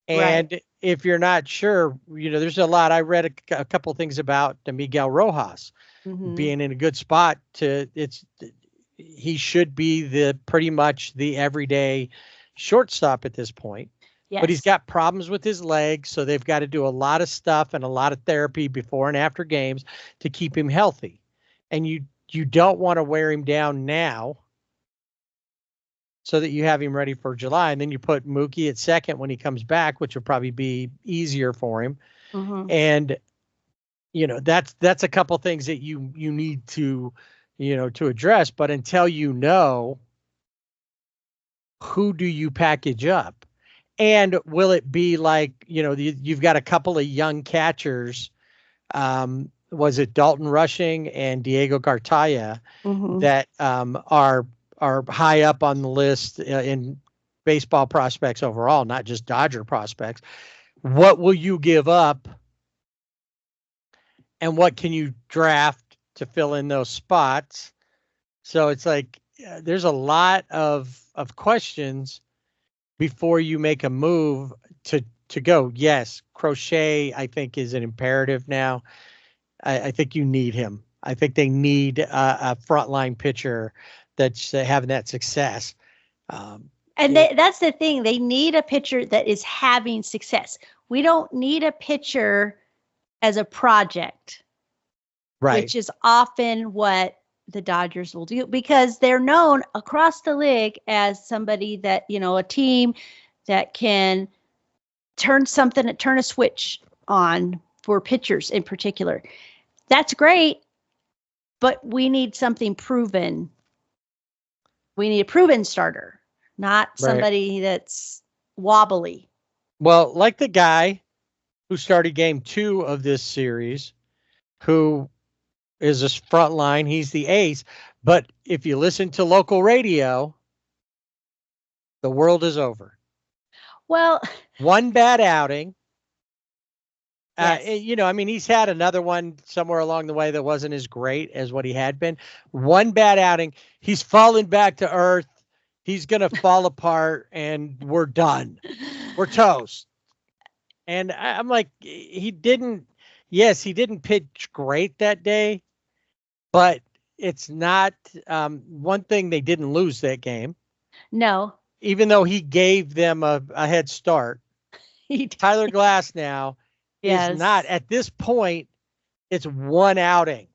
And right. If you're not sure, there's a lot. I read a couple of things about Miguel Rojas being in a good spot. He should be pretty much the everyday shortstop at this point. Yes. But he's got problems with his legs, so they've got to do a lot of stuff and a lot of therapy before and after games to keep him healthy. And you don't want to wear him down now, so that you have him ready for July, and then you put Mookie at second when he comes back, which will probably be easier for him. And that's a couple things that you need to to address. But until who do you package up, and will it be like you've got a couple of young catchers? Was it Dalton Rushing and Diego Cartaya that are high up on the list in baseball prospects overall, not just Dodger prospects? What will you give up, and what can you draft to fill in those spots? So it's like there's a lot of questions before you make a move to go. Yes, Crochet, I think, is an imperative now. I think you need him. I think they need a frontline pitcher that's having that success. And that's the thing. They need a pitcher that is having success. We don't need a pitcher as a project, right. which is often what the Dodgers will do, because they're known across the league as somebody that, a team that can turn a switch on for pitchers in particular. That's great, but we need something proven. We need a proven starter, not somebody that's wobbly. Well, like the guy who started game 2 of this series, who is a front line, he's the ace. But if you listen to local radio, the world is over. Well, one bad outing. Yes. He's had another one somewhere along the way that wasn't as great as what he had been. One bad outing, he's fallen back to earth. He's going to fall apart, and we're done. We're toast. And I'm like, he didn't pitch great that day, but it's not one thing. They didn't lose that game. No. Even though he gave them a head start. Tyler Glasnow is not, at this point, it's one outing.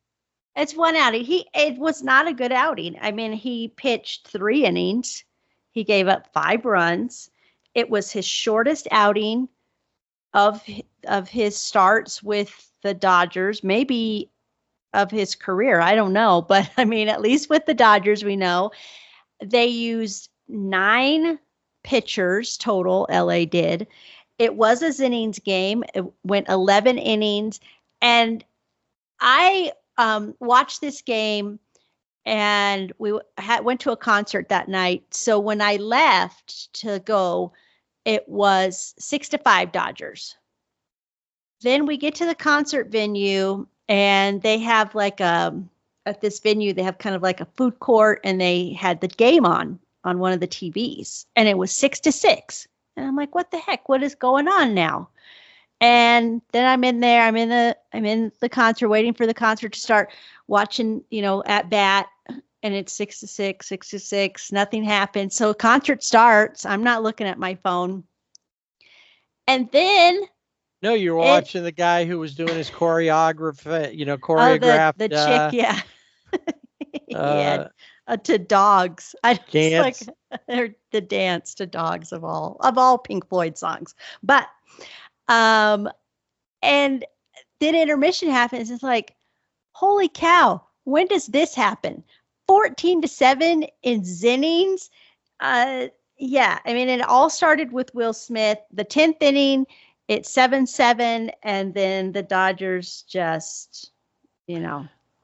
It's one outing. It was not a good outing. I mean, he pitched 3 innings. He gave up 5 runs. It was his shortest outing of his starts with the Dodgers, maybe of his career. I don't know. But, I mean, at least with the Dodgers, we know they used 9 pitchers total, LA did. It was a innings game. It went 11 innings. And I watched this game, and we went to a concert that night. So when I left to go, it was 6-5 Dodgers. Then we get to the concert venue, and they have at this venue, they have kind of like a food court, and they had the game on one of the TVs, and it was 6-6. And I'm like, what the heck? What is going on now? And then I'm in there. I'm in the concert, waiting for the concert to start, watching, at bat, and it's 6-6, 6-6. Nothing happens. So concert starts. I'm not looking at my phone. And then no, you were watching the guy who was doing his choreographed. The chick, yeah. Yeah. To dogs. Dance. They're the dance to dogs of all Pink Floyd songs. But and then intermission happens. It's like, holy cow, when does this happen? 14-7 in innings. Yeah, I mean, it all started with Will Smith. The 10th inning, it's 7-7, and then the Dodgers just,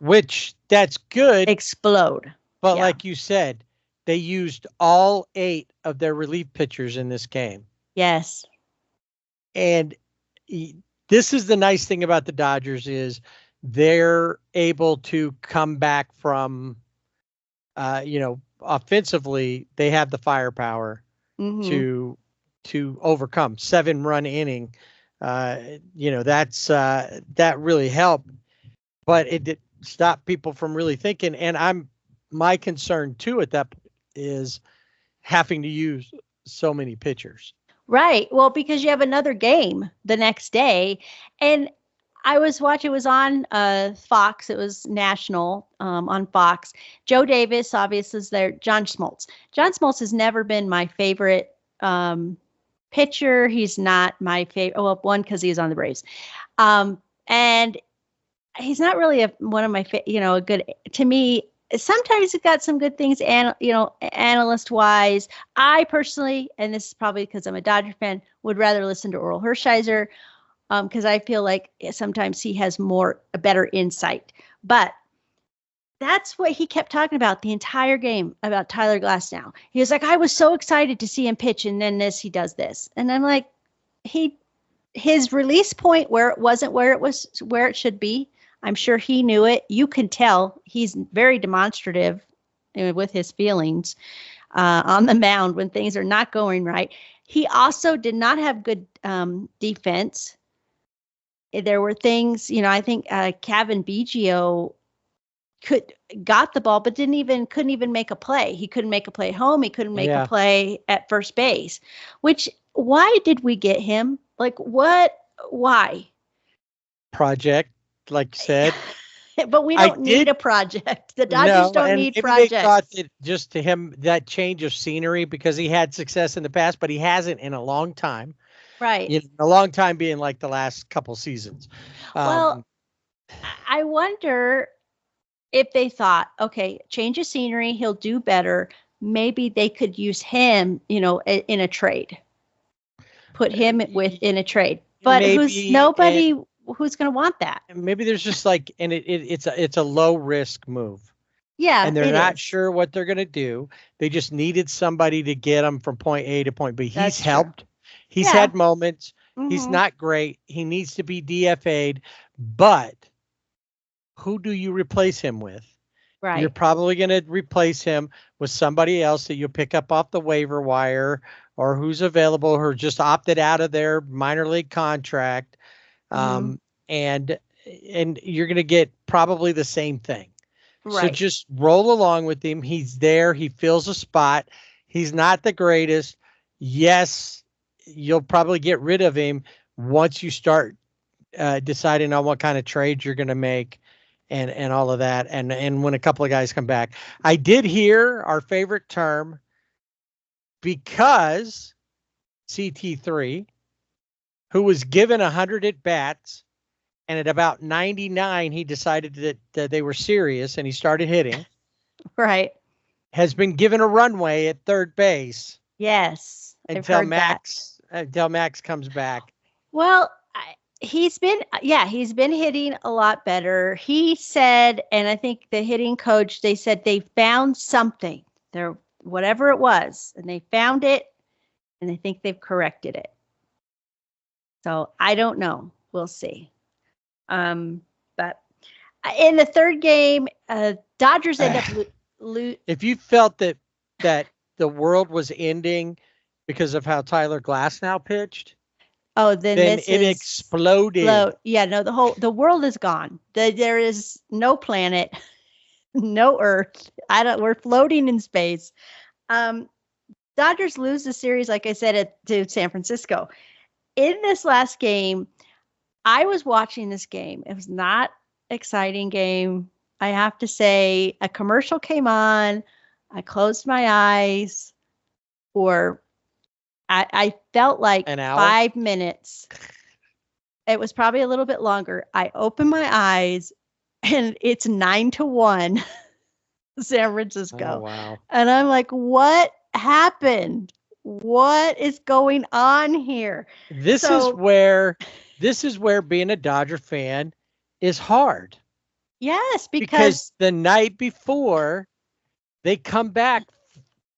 which that's good. Explode. But like you said, they used all 8 of their relief pitchers in this game. Yes. And this is the nice thing about the Dodgers is they're able to come back from, offensively, they have the firepower to overcome 7-run inning. That's that really helped, but it did stop people from really thinking. And my concern too at that is having to use so many pitchers. Right. Well, because you have another game the next day, and I was watching, it was on Fox. It was national on Fox. Joe Davis, obviously, is there. John Smoltz. John Smoltz has never been my favorite pitcher. He's not my favorite. Well, one, because he's on the Braves. And he's not really one of my, a good, to me. Sometimes he's got some good things, and analyst wise. I personally, and this is probably because I'm a Dodger fan, would rather listen to Oral Hershiser because I feel like sometimes he has a better insight. But that's what he kept talking about the entire game about Tyler Glasnow. He was like, I was so excited to see him pitch, and then he does this, and I'm like, his release point where it wasn't where it should be. I'm sure he knew it. You can tell he's very demonstrative with his feelings on the mound when things are not going right. He also did not have good defense. There were things, I think Kevin Biggio got the ball, but couldn't even make a play. He couldn't make a play at home. He couldn't make a play at first base. Why did we get him? Like what? Why? Project, like you said. But we don't need a project. The Dodgers don't need projects. They thought that just to him, that change of scenery, because he had success in the past, but he hasn't in a long time. Right. A long time being like the last couple seasons. Well, I wonder if they thought, okay, change of scenery, he'll do better. Maybe they could use him, in a trade. Put him in a trade. But who's going to want that? Maybe there's just it's a low risk move. Yeah. And they're not sure what they're going to do. They just needed somebody to get them from point A to point B. He's helped. He's had moments. Mm-hmm. He's not great. He needs to be DFA'd. But who do you replace him with? Right. You're probably going to replace him with somebody else that you'll pick up off the waiver wire, or who's available, or just opted out of their minor league contract. And you're going to get probably the same thing. Right. So just roll along with him. He's there. He fills a spot. He's not the greatest. Yes, you'll probably get rid of him once you start deciding on what kind of trades you're going to make and all of that. And when a couple of guys come back, I did hear our favorite term, because CT3, who was given 100 at bats, and at about 99, he decided that they were serious and he started hitting. Right. Has been given a runway at third base. Yes. Until Max comes back. Well, he's been hitting a lot better. He said, and I think the hitting coach, they said they found something there, whatever it was, and they found it, and they think they've corrected it. So I don't know. We'll see. But in the third game, Dodgers end up if you felt that the world was ending because of how Tyler Glasnow pitched, then it exploded. Yeah, no, the world is gone. There is no planet, no Earth. We're floating in space. Dodgers lose the series, like I said, to San Francisco. In this last game, I was watching this game. It was not an exciting game. I have to say, a commercial came on. I closed my eyes for, I felt like an hour? 5 minutes. It was probably a little bit longer. I opened my eyes, and it's 9-1 San Francisco. Oh, wow. And I'm like, what happened? What is going on here? This is where being a Dodger fan is hard. Yes, because the night before they come back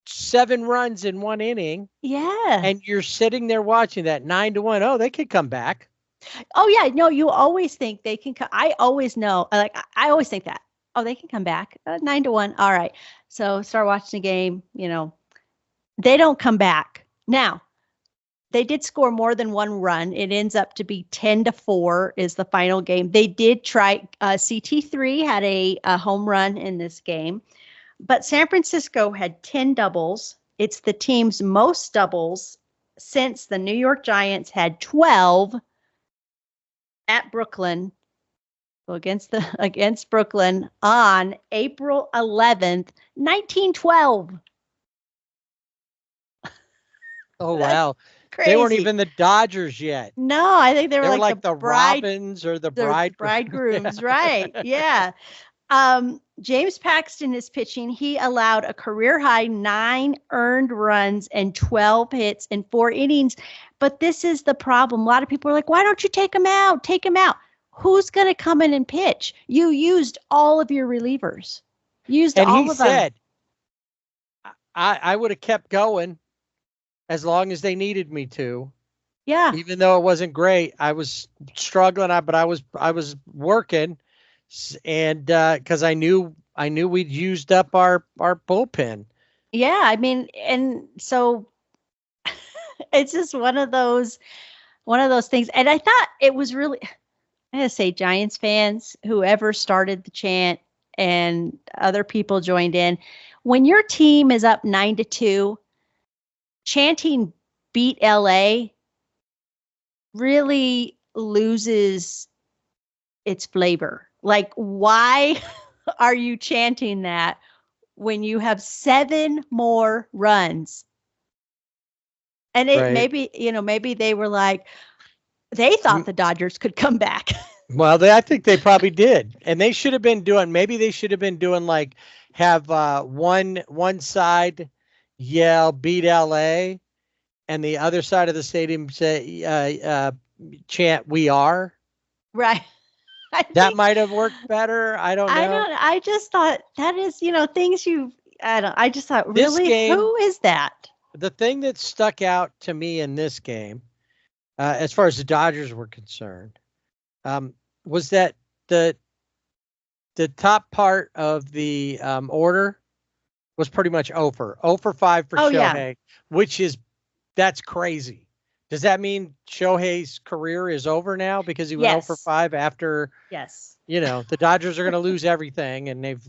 7 runs in 1 inning. Yeah. And you're sitting there watching that 9-1. Oh, they could come back. Oh yeah. No, you always think they can come. I always know. I always think that. Oh, they can come back 9-1. All right. So start watching the game. They don't come back. Now, they did score more than 1 run. It ends up to be 10-4 is the final game. They did try. CT3 had a home run in this game, but San Francisco had 10 doubles. It's the team's most doubles since the New York Giants had 12 at Brooklyn. So against Brooklyn on April 11th, 1912. Oh, wow. Crazy. They weren't even the Dodgers yet. No, I think they were like the Robins or the bridegrooms. Right. Yeah. James Paxton is pitching. He allowed a career high 9 earned runs and 12 hits in 4 innings. But this is the problem. A lot of people are like, why don't you take him out? Take him out. Who's going to come in and pitch? You used all of your relievers. And he said, I would have kept going as long as they needed me to. Yeah. Even though it wasn't great, I was struggling, but I was working, and because I knew we'd used up our bullpen. Yeah, I mean, and so it's just one of those things. And I thought it was really, I gotta say, Giants fans, whoever started the chant and other people joined in. When your team is up 9-2, chanting "Beat LA" really loses its flavor. Like, why are you chanting that when you have 7 more runs? And it maybe they were like, they thought the Dodgers could come back. Well, I think they probably did, and they should have been doing. Maybe they should have been doing like have one side yell "Beat LA," and the other side of the stadium say chant "We Are." Right. That might have worked better. I don't know. I just thought that is, things I just thought, This really, game, who is that? The thing that stuck out to me in this game, as far as the Dodgers were concerned, was that the top part of the order was pretty much 0 for 5 for Shohei, that's crazy. Does that mean Shohei's career is over now because he went 0 for 5 after? Yes. The Dodgers are going to lose everything, and they've,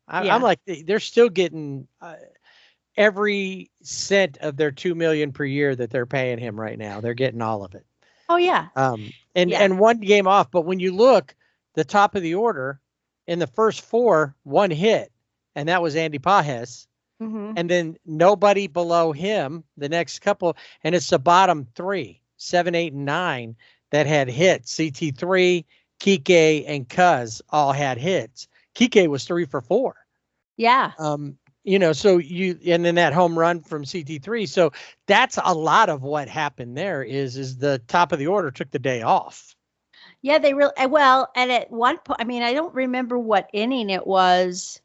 I'm like, they're still getting every cent of their $2 million per year that they're paying him right now. They're getting all of it. Oh yeah. And one game off, but when you look, the top of the order in the first 4, 1 hit, and that was Andy Pages. Mm-hmm. And then nobody below him, the next couple, and it's the bottom 3, 7, 8, and 9 that had hits. CT3, Kike, and Cuz all had hits. Kike was 3 for 4. Yeah. So and then that home run from CT3. So that's a lot of what happened there is the top of the order took the day off. Yeah, they really, well, and at one point, I don't remember what inning it was,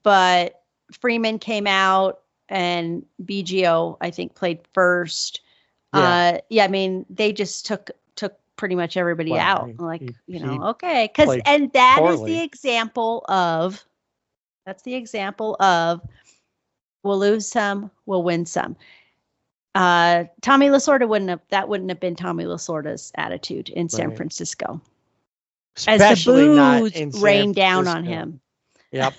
but Freeman came out and BGO, I think, played first. Yeah. They just took pretty much everybody out. Like, okay. And is the example of, we'll lose some, we'll win some. Tommy Lasorda wouldn't have been Tommy Lasorda's attitude in San Francisco. Especially as the booze rained down on him. Yep.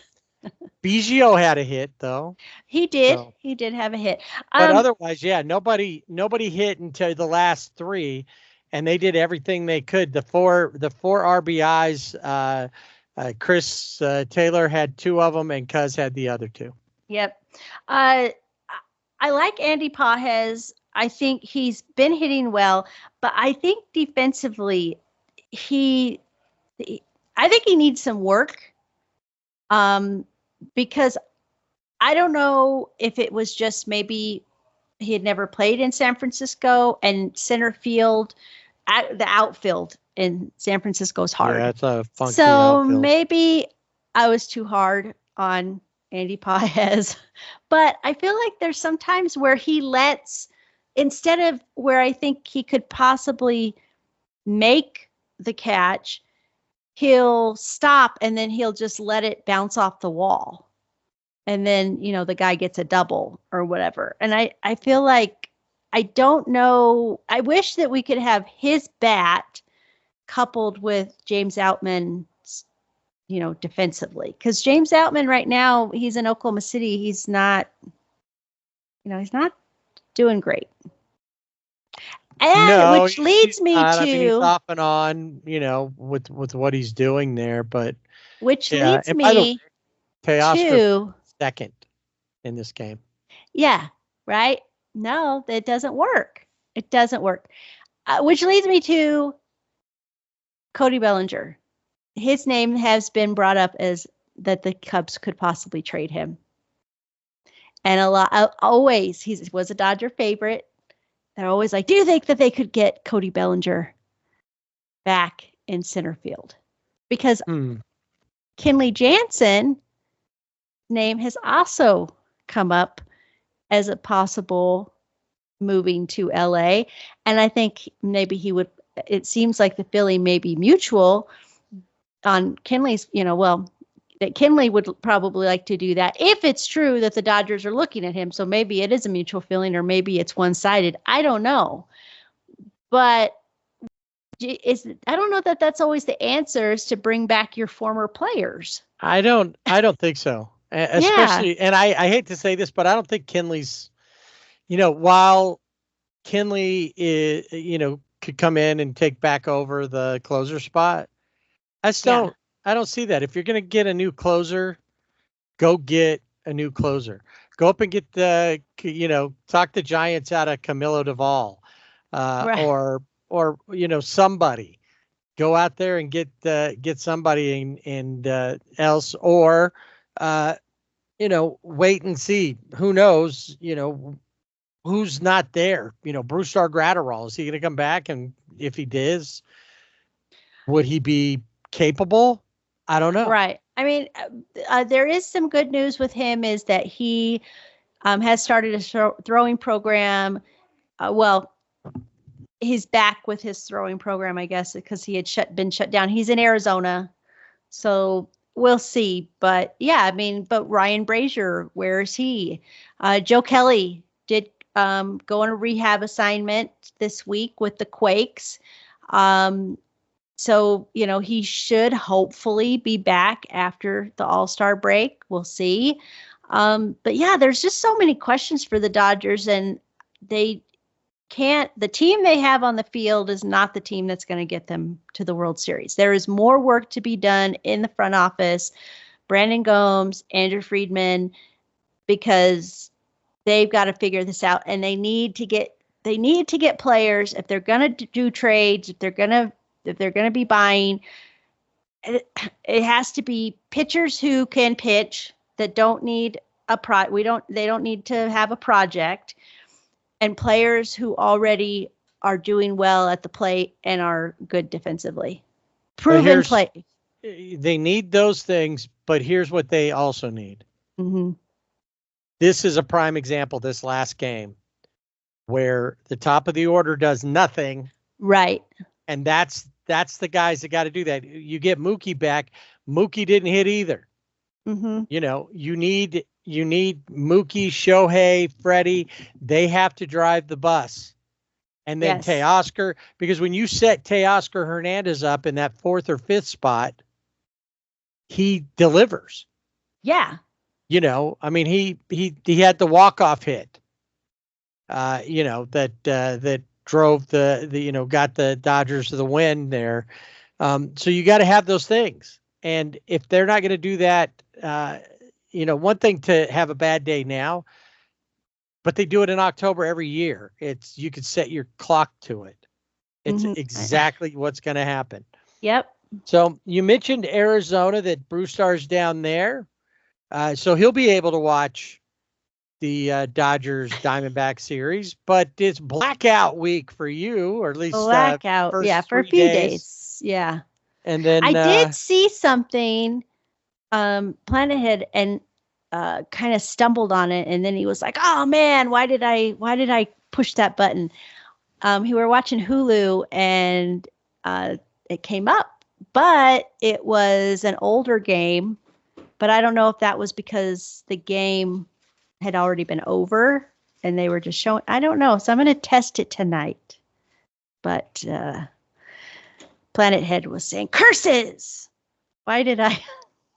Biggio had a hit though. He did. So. He did have a hit. But otherwise, nobody hit until the last 3, and they did everything they could. The four RBIs. Chris Taylor had 2 of them, and Cuz had the other 2. Yep. I like Andy Pages. I think he's been hitting well, but I think defensively, I think he needs some work. Because I don't know if it was just maybe he had never played in San Francisco, and center field, the outfield in San Francisco is hard. Yeah, it's a funky so outfield. Maybe I was too hard on Andy Pages, but I feel like there's some times where he lets, instead of where I think he could possibly make the catch, he'll stop and then he'll just let it bounce off the wall. And then, the guy gets a double or whatever. And I feel like, I don't know. I wish that we could have his bat coupled with James Outman's, defensively. Because James Outman right now, he's in Oklahoma City. He's not, he's not doing great. And which leads me to he's off and on, with what he's doing there, but which leads me to second in this game. Yeah, right. No, that doesn't work. It doesn't work. Which leads me to Cody Bellinger. His name has been brought up as that the Cubs could possibly trade him. And he was a Dodger favorite. They're always like, do you think that they could get Cody Bellinger back in center field? Because Kenley Jansen name has also come up as a possible moving to LA. And I think maybe it seems like the feeling may be mutual on Kenley's, that Kenley would probably like to do that if it's true that the Dodgers are looking at him. So maybe it is a mutual feeling, or maybe it's one-sided. I don't know. But I don't know that that's always the answer, is to bring back your former players. I don't think so. Especially, and I hate to say this, but I don't think Kinley's, while Kinley is, could come in and take back over the closer spot. I just Yeah. I don't see that. If you're going to get a new closer, go get a new closer. Go up and get talk the Giants out of Camilo Duvall, Right. or somebody. Go out there and get somebody and else, or wait and see. Who knows? Who's not there? Brewstar Gratterall, is he going to come back? And if he does, would he be capable? I don't know. Right. I mean, there is some good news with him is that he has started a throwing program. Well, he's back with his throwing program, I guess, because he had been shut down. He's in Arizona, so we'll see. But yeah, I mean, but Ryan Brazier, where is he? Joe Kelly did go on a rehab assignment this week with the Quakes. So, he should hopefully be back after the All-Star break. We'll see. But yeah, there's just so many questions for the Dodgers, and the team they have on the field is not the team that's going to get them to the World Series. There is more work to be done in the front office. Brandon Gomes, Andrew Friedman, because they've got to figure this out, and they need to get players if they're going to do trades, if they're going to be buying. It has to be pitchers who can pitch that don't need they don't need to have a project, and players who already are doing well at the plate and are good defensively. Proven play. They need those things, but here's what they also need. Mm-hmm. This is a prime example, this last game, where the top of the order does nothing. Right. And that's the guys that got to do that. You get Mookie back. Mookie didn't hit either. Mm-hmm. You need Mookie, Shohei, Freddie. They have to drive the bus. And then Teoscar, because when you set Teoscar Hernandez up in that 4th or 5th spot, he delivers. Yeah. I mean, he had the walk-off hit, that drove got the Dodgers to the win there. So you got to have those things. And if they're not going to do that, one thing to have a bad day now, but they do it in October every year. You could set your clock to it. It's exactly what's going to happen. Yep. So you mentioned Arizona, that Brewstar's down there. So he'll be able to watch the Dodgers Diamondback series, but it's blackout week for you, or at least blackout. For a few days. Yeah. And then I did see something, Planet Head, and kind of stumbled on it, and then he was like, "Oh man, why did I push that button?" We were watching Hulu, and it came up, but it was an older game. But I don't know if that was because the game had already been over and they were just showing. I don't know. So I'm going to test it tonight. But Planet Head was saying, "Curses! Why did I?"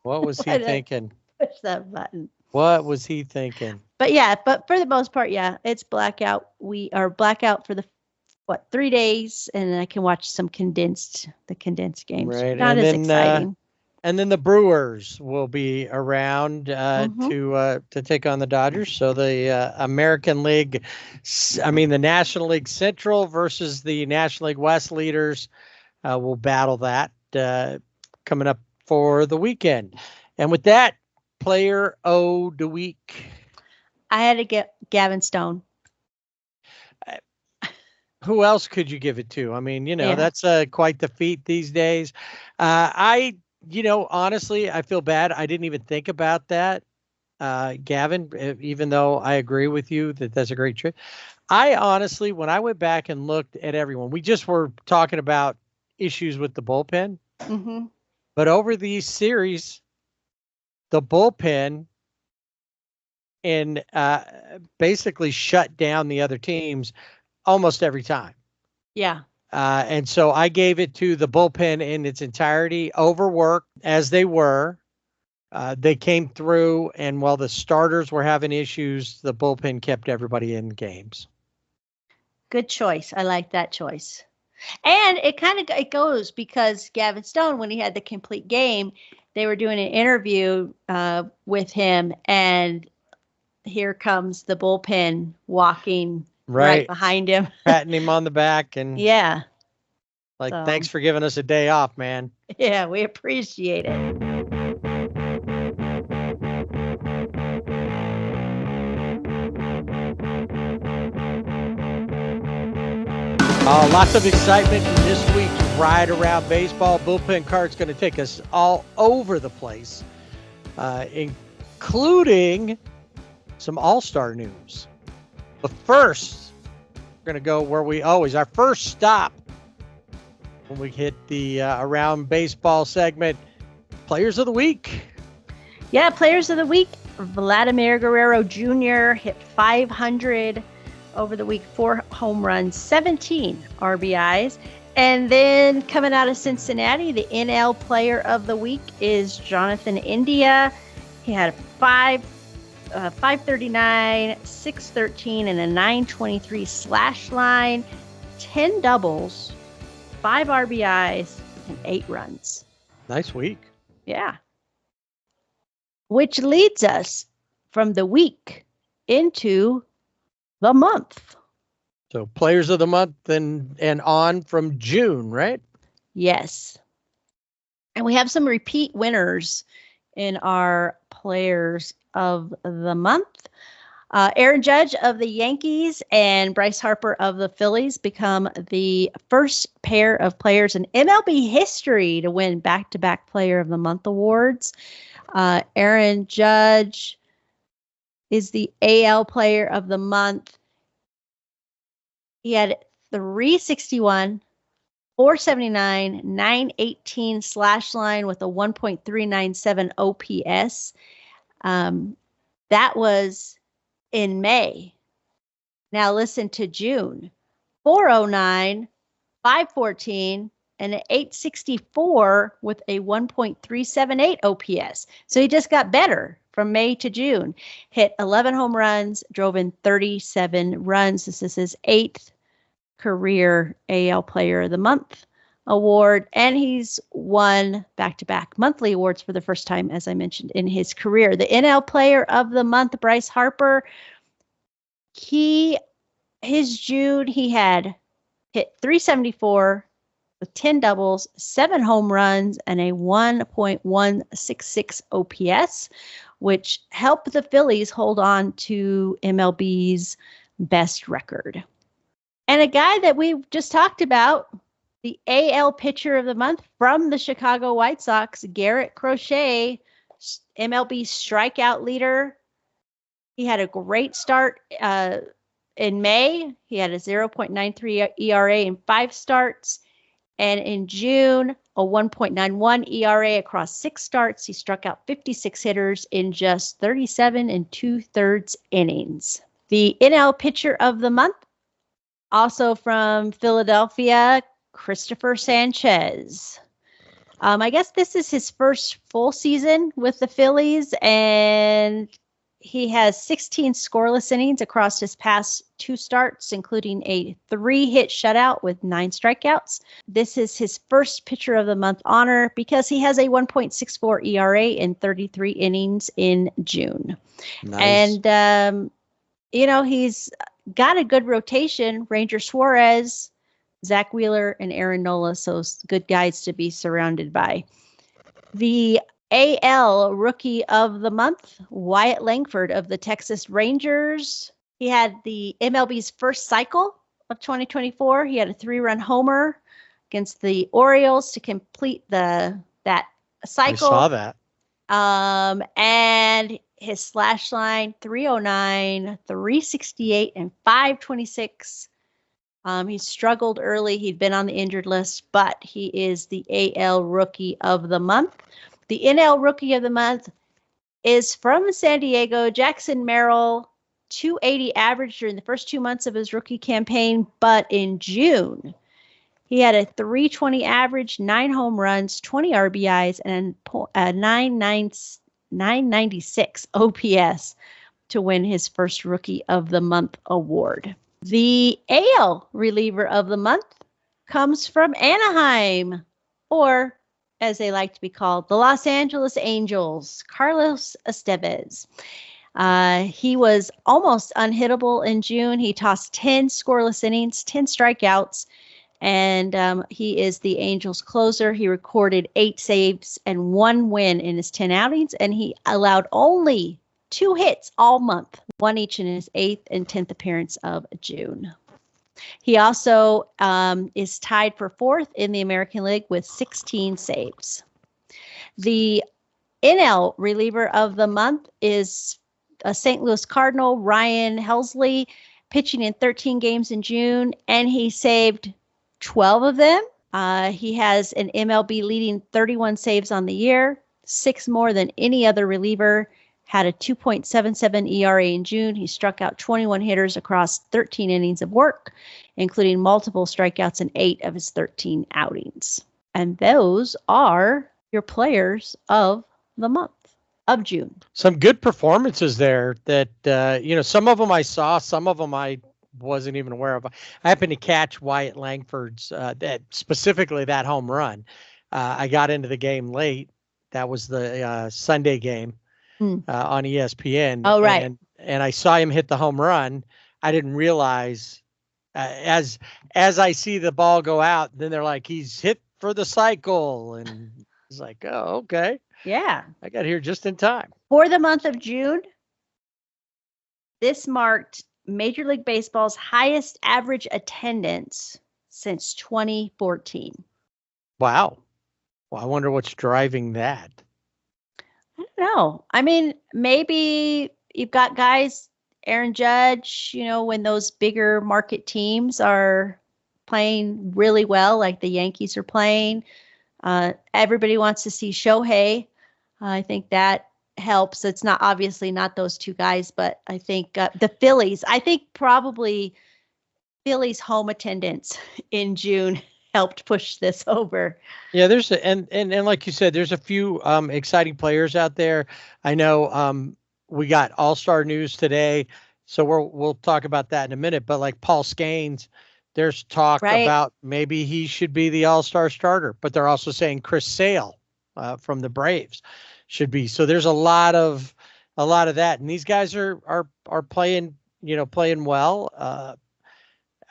What was he thinking? Push that button. What was he thinking? But yeah, for the most part, yeah, it's blackout. We are blackout for 3 days, and I can watch the condensed games. Right. Not as exciting. And then the Brewers will be around to take on the Dodgers. So the American League, the National League Central versus the National League West leaders will battle that coming up for the weekend. And with that, player of the week, I had to get Gavin Stone. Who else could you give it to? I mean, that's quite the feat these days. Honestly, I feel bad. I didn't even think about that, Gavin, even though I agree with you that that's a great trip. I honestly, when I went back and looked at everyone, we just were talking about issues with the bullpen. Mm-hmm. But over these series, the bullpen basically shut down the other teams almost every time. Yeah. And so I gave it to the bullpen in its entirety, overworked as they were. They came through, and while the starters were having issues, the bullpen kept everybody in games. Good choice. I like that choice. And it goes because Gavin Stone, when he had the complete game, they were doing an interview with him, and here comes the bullpen walking right behind him, patting him on the back, and yeah, thanks for giving us a day off, man. Yeah, we appreciate it. Lots of excitement in this week's Ride Around Baseball. Bullpen Card's going to take us all over the place, including some All-Star news. But first, we're going to go where we always, our first stop when we hit the Around Baseball segment, Players of the Week. Yeah, Players of the Week. Vladimir Guerrero Jr. hit 500 over the week, 4 home runs, 17 RBIs. And then coming out of Cincinnati, the NL Player of the Week is Jonathan India. He had a 539, 613, and a 923 slash line, 10 doubles, 5 RBIs, and 8 runs. Nice week. Yeah. Which leads us from the week into the month. So Players of the Month and on from June, right? Yes. And we have some repeat winners in our Players of the Month. Aaron Judge of the Yankees and Bryce Harper of the Phillies become the first pair of players in MLB history to win back-to-back Player of the Month awards. Aaron Judge is the AL Player of the Month. He had 361, 479, 918 slash line with a 1.397 OPS. That was in May. Now listen to June. 409, 514, and an 864 with a 1.378 OPS. So he just got better from May to June. Hit 11 home runs, drove in 37 runs. This is his 8th career AL Player of the Month award, and he's won back-to-back monthly awards for the first time, as I mentioned, in his career. The NL Player of the Month, Bryce Harper, his June, he had hit 374 with 10 doubles, 7 home runs, and a 1.166 OPS, which helped the Phillies hold on to MLB's best record. And a guy that we just talked about, the AL Pitcher of the Month from the Chicago White Sox, Garrett Crochet, MLB strikeout leader. He had a great start in May. He had a 0.93 ERA in 5 starts. And in June, a 1.91 ERA across 6 starts. He struck out 56 hitters in just 37 2/3 innings. The NL Pitcher of the Month, also from Philadelphia, Christopher Sanchez. I guess this is his first full season with the Phillies, and he has 16 scoreless innings across his past 2 starts, including a 3-hit shutout with 9 strikeouts. This is his first Pitcher of the Month honor because he has a 1.64 ERA in 33 innings in June. Nice. And, he's got a good rotation. Ranger Suarez, Zach Wheeler, and Aaron Nola, so good guys to be surrounded by. The AL Rookie of the Month, Wyatt Langford of the Texas Rangers. He had the MLB's first cycle of 2024. He had a 3-run homer against the Orioles to complete that cycle. I saw that. And his slash line, 309, 368, and 526. He struggled early. He'd been on the injured list, but he is the AL Rookie of the Month. The NL Rookie of the Month is from San Diego, Jackson Merrill, 280 average during the first 2 months of his rookie campaign, but in June, he had a 320 average, 9 home runs, 20 RBIs, and a .996 OPS to win his first Rookie of the Month award. The AL reliever of the month comes from Anaheim, or as they like to be called, the Los Angeles Angels, Carlos Estevez. He was almost unhittable in June. He tossed 10 scoreless innings, 10 strikeouts, and he is the Angels closer. He recorded 8 saves and 1 win in his 10 outings, and he allowed only 2 hits all month, 1 each in his 8th and 10th appearance of June. He also is tied for 4th in the American League with 16 saves. The NL reliever of the month is a St. Louis Cardinal, Ryan Helsley, pitching in 13 games in June, and he saved 12 of them. He has an MLB leading 31 saves on the year, 6 more than any other reliever. Had a 2.77 ERA in June. He struck out 21 hitters across 13 innings of work, including multiple strikeouts in 8 of his 13 outings. And those are your players of the month of June. Some good performances there that, some of them I saw, some of them I wasn't even aware of. I happened to catch Wyatt Langford's, specifically that home run. I got into the game late. That was the Sunday game. On ESPN. Oh, right. And I saw him hit the home run. I didn't realize as I see the ball go out, then they're like, he's hit for the cycle. And it's like, oh, okay. Yeah. I got here just in time. For the month of June, this marked Major League Baseball's highest average attendance since 2014. Wow. Well, I wonder what's driving that. I don't know. I mean, maybe you've got guys, Aaron Judge, when those bigger market teams are playing really well, like the Yankees are playing. Everybody wants to see Shohei. I think that helps. It's not obviously not those two guys, but I think the Phillies, probably Phillies home attendance in June helped push this over. Yeah, and like you said, there's a few exciting players out there. I know we got AllStar news today, so we'll talk about that in a minute. But like Paul Scanes, there's talk about maybe he should be the All-Star starter, but they're also saying Chris Sale from the Braves should be. So there's a lot of that, and these guys are playing well.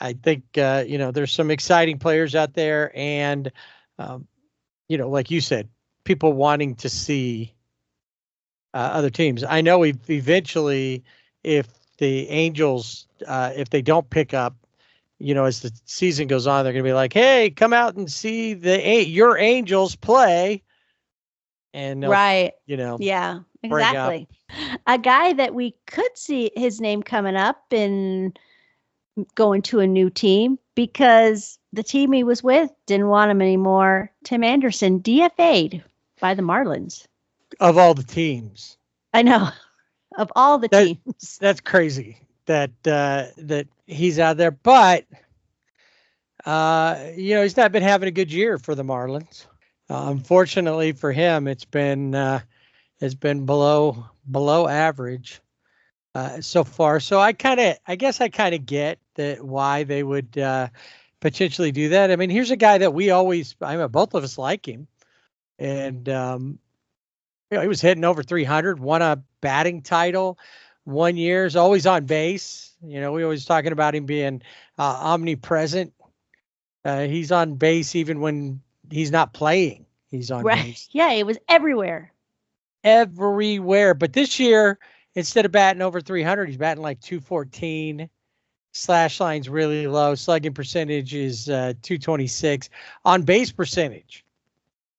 I think, there's some exciting players out there and, like you said, people wanting to see other teams. I know eventually, if the Angels, if they don't pick up, as the season goes on, they're going to be like, hey, come out and see your Angels play. And right. Yeah, exactly. A guy that we could see his name coming up and going to a new team because the team he was with didn't want him anymore. Tim Anderson DFA'd by the Marlins. Of all the teams. I know. Of all the teams. That's crazy that he's out there, but he's not been having a good year for the Marlins. Unfortunately for him, it's been below average so far. So I guess I kind of get that why they would potentially do that. I mean, here's a guy that both of us like him, and he was hitting over 300, won a batting title 1 year, is always on base. We always talking about him being omnipresent. He's on base even when he's not playing. He's on base. Yeah, it was everywhere. But this year, instead of batting over 300, he's batting like 214. Slash line's really low. Slugging percentage is 226. On base percentage,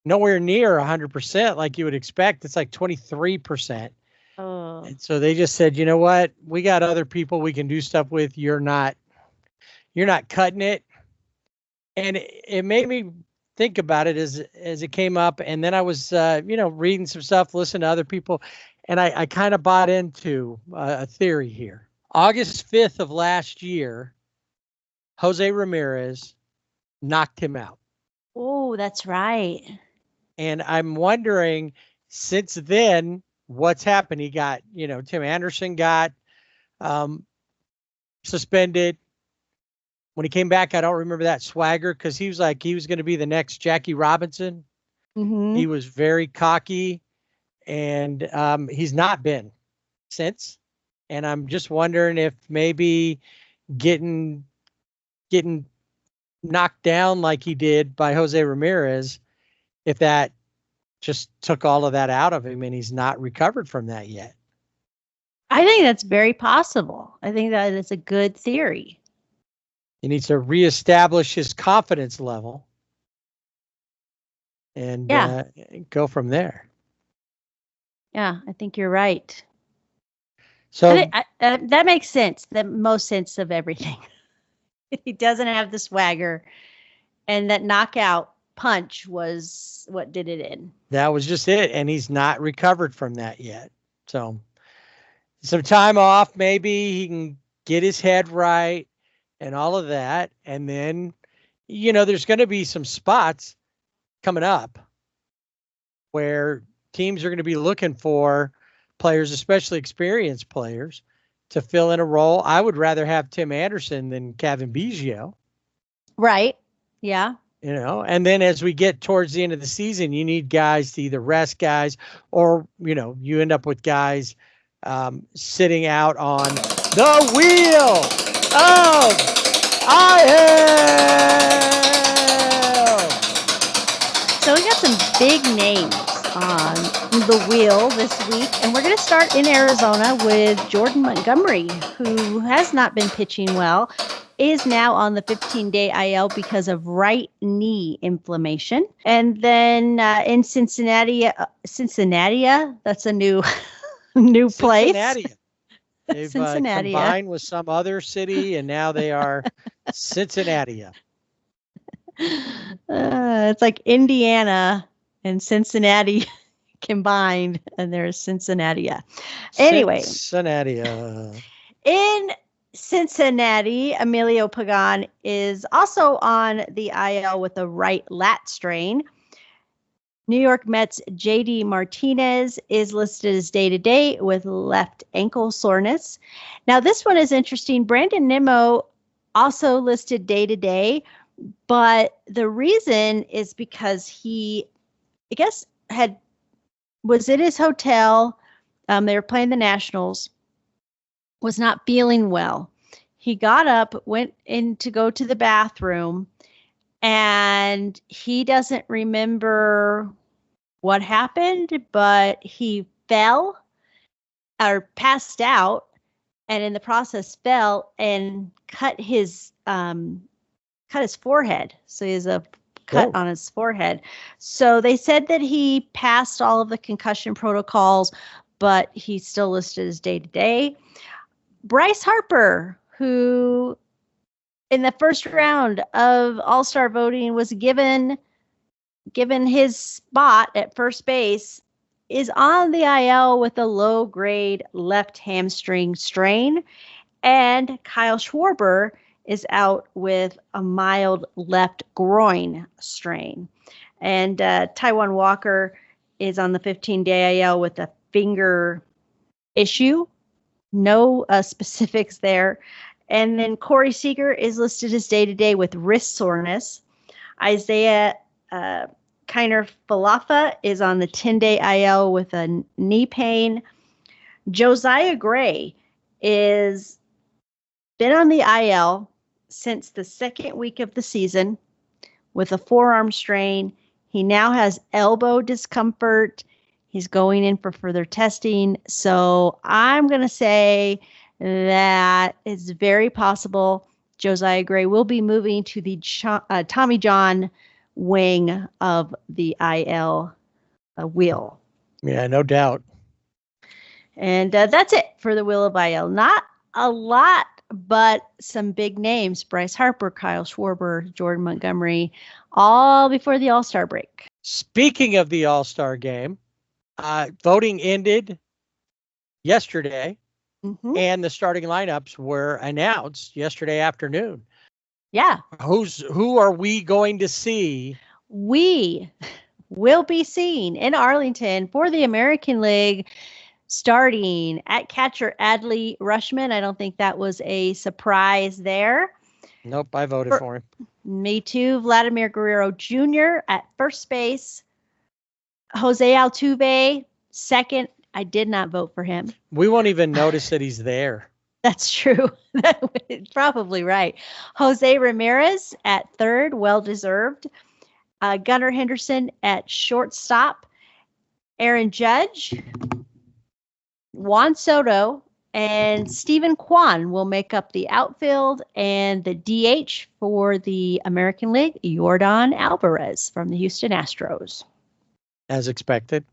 nowhere near 100% like you would expect. It's like 23%. Oh. And so they just said, you know what? We got other people we can do stuff with. You're not cutting it. And it made me think about it as it came up. And then I was, reading some stuff, listening to other people. And I kind of bought into a theory here. August 5th of last year, Jose Ramirez knocked him out. Oh, that's right. And I'm wondering, since then, what's happened. He got, Tim Anderson got suspended. When he came back, I don't remember that swagger because he was like he was going to be the next Jackie Robinson. Mm-hmm. He was very cocky, and he's not been since. And I'm just wondering if maybe getting knocked down like he did by Jose Ramirez, if that just took all of that out of him and he's not recovered from that yet. I think that's very possible. I think that is a good theory. He needs to reestablish his confidence level and go from there. Yeah, I think you're right. So that makes sense. The most sense of everything. He doesn't have the swagger, and that knockout punch was what did it in. That was just it, and he's not recovered from that yet. So some time off, maybe he can get his head right and all of that. And then, there's going to be some spots coming up where teams are going to be looking for players, especially experienced players, to fill in a role. I would rather have Tim Anderson than Kevin Biggio. Right. Yeah. And then as we get towards the end of the season, you need guys to either rest guys or, you end up with guys sitting out on the wheel of IL. So we got some big names on the wheel this week, and we're going to start in Arizona with Jordan Montgomery, who has not been pitching well, is now on the 15-day IL because of right knee inflammation. And then in Cincinnati, that's a new place. Cincinnati. They've combined with some other city, and now they are Cincinnati. It's like Indiana and Cincinnati combined, and there's Cincinnati. Anyway, Cincinnati. In Cincinnati, Emilio Pagan is also on the IL with a right lat strain. New York Mets' J.D. Martinez is listed as day-to-day with left ankle soreness. Now, this one is interesting. Brandon Nimmo also listed day-to-day, but the reason is because he, I guess, was in his hotel. They were playing the Nationals, was not feeling well. He got up, went in to go to the bathroom, and he doesn't remember what happened, but he fell or passed out, and in the process fell and cut his forehead. So he has a cut on his forehead. So they said that he passed all of the concussion protocols, but he's still listed as day-to-day. Bryce Harper, who in the first round of All-Star voting was given his spot at first base, is on the IL with a low-grade left hamstring strain. And Kyle Schwarber is out with a mild left groin strain. And Taijuan Walker is on the 15-day IL with a finger issue. No specifics there. And then Corey Seager is listed as day-to-day with wrist soreness. Isaiah Kiner Falafa is on the 10-day IL with a knee pain. Josiah Gray is been on the IL since the second week of the season with a forearm strain. He now has elbow discomfort. He's going in for further testing. So I'm going to say that it's very possible Josiah Gray will be moving to the Tommy John wing of the IL wheel. Yeah, no doubt. And that's it for the wheel of IL. Not a lot, but some big names: Bryce Harper, Kyle Schwarber, Jordan Montgomery, all before the All-Star break. Speaking of the All-Star game, voting ended yesterday, and the starting lineups were announced yesterday afternoon. Yeah. Who are we going to see? We will be seen in Arlington for the American League, starting at catcher Adley Rushman. I don't think that was a surprise there. Nope, I voted for him. Me too. Vladimir Guerrero Jr. at first base. Jose Altuve, second. I did not vote for him. We won't even notice that he's there. That's true. Probably right. Jose Ramirez at third, well-deserved. Gunnar Henderson at shortstop. Aaron Judge, Juan Soto, and Stephen Kwan will make up the outfield, and the DH for the American League, Yordan Alvarez from the Houston Astros. As expected.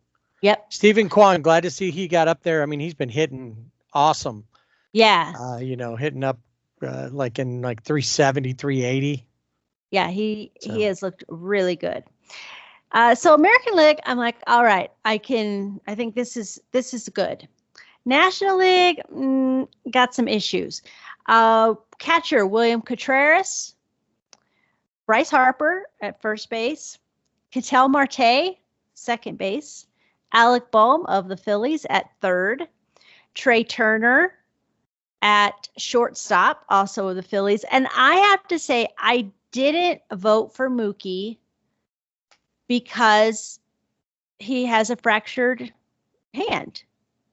Yep. Stephen Kwan, glad to see he got up there. I mean, he's been hitting awesome. Yeah. Hitting up like in like 370, 380. Yeah, he has looked really good. So American League, I'm like, all right, I think this is good. National League, got some issues. Catcher William Contreras, Bryce Harper at first base, Ketel Marte, second base, Alec Boehm of the Phillies at third, Trey Turner at shortstop, also of the Phillies. And I have to say, I didn't vote for Mookie because he has a fractured hand.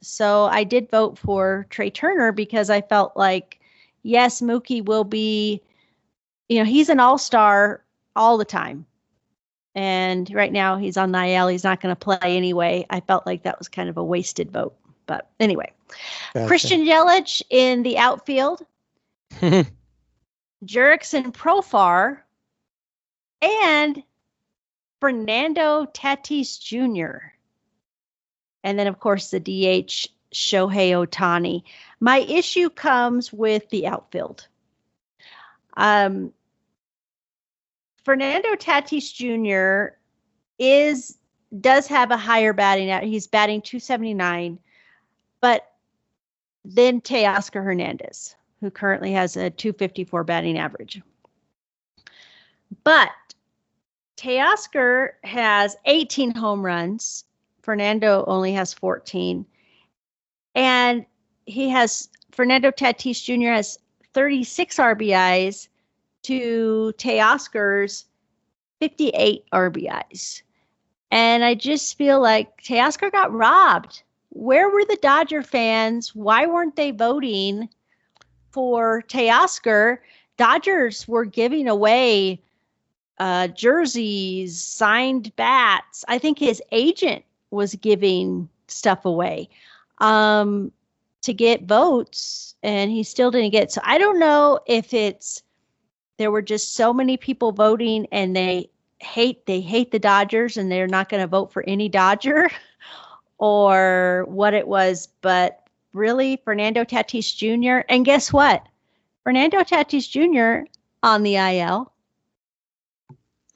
So I did vote for Trey Turner because I felt like, yes, Mookie will be, he's an all-star all the time. And right now he's on IL. He's not going to play anyway. I felt like that was kind of a wasted vote. But anyway, gotcha. Christian Yelich in the outfield. Jurickson Profar and Fernando Tatis Jr. And then, of course, the DH, Shohei Ohtani. My issue comes with the outfield. Fernando Tatis Jr. does have a higher batting average. He's batting .279, but then Teoscar Hernandez, who currently has a .254 batting average. But Teoscar has 18 home runs. Fernando only has 14. And Fernando Tatis Jr. has 36 RBIs to Teoscar's 58 RBIs. And I just feel like Teoscar got robbed. Where were the Dodger fans? Why weren't they voting for Teoscar? Dodgers were giving away jerseys, signed bats. I think his agent was giving stuff away to get votes, and he still didn't get. So I don't know if there were just so many people voting and they hate the Dodgers and they're not going to vote for any Dodger or what it was. But really, Fernando Tatis Jr. And guess what? Fernando Tatis Jr. on the IL.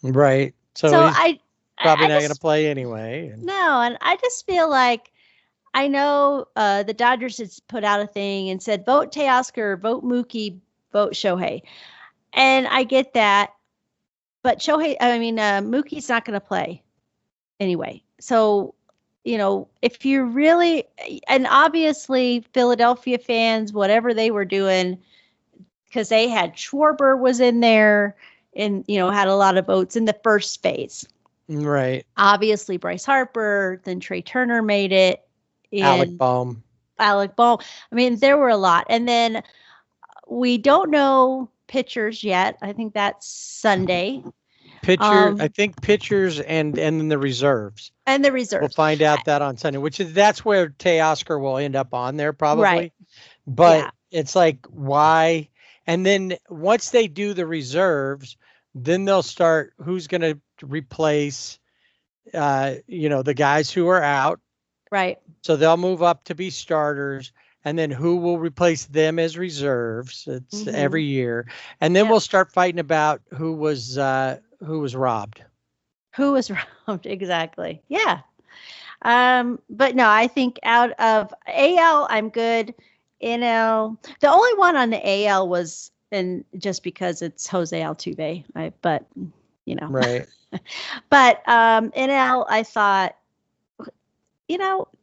Right. So he's probably not going to play anyway. No, and I just feel like, I know the Dodgers has put out a thing and said, vote Teoscar, vote Mookie, vote Shohei. And I get that. But Mookie's not going to play anyway. So, if you really, and obviously Philadelphia fans, whatever they were doing, because they had Schwarber was in there and, had a lot of votes in the first phase. Right. Obviously Bryce Harper, then Trey Turner made it. Alec Boehm. I mean, there were a lot. And then we don't know pitchers yet. I think that's Sunday. I think pitchers and then the reserves. And the reserves. We'll find out that on Sunday, that's where Teoscar will end up on there probably. Right. But It's like, why? And then once they do the reserves, then they'll start who's going to replace, the guys who are out. Right. So they'll move up to be starters, and then who will replace them as reserves. It's every year. And then we'll start fighting about who was robbed. Who was robbed. Exactly. Yeah. But no, I think out of AL, I'm good. NL, the only one on the AL was, and just because it's Jose Altuve, but Right. But NL, I thought,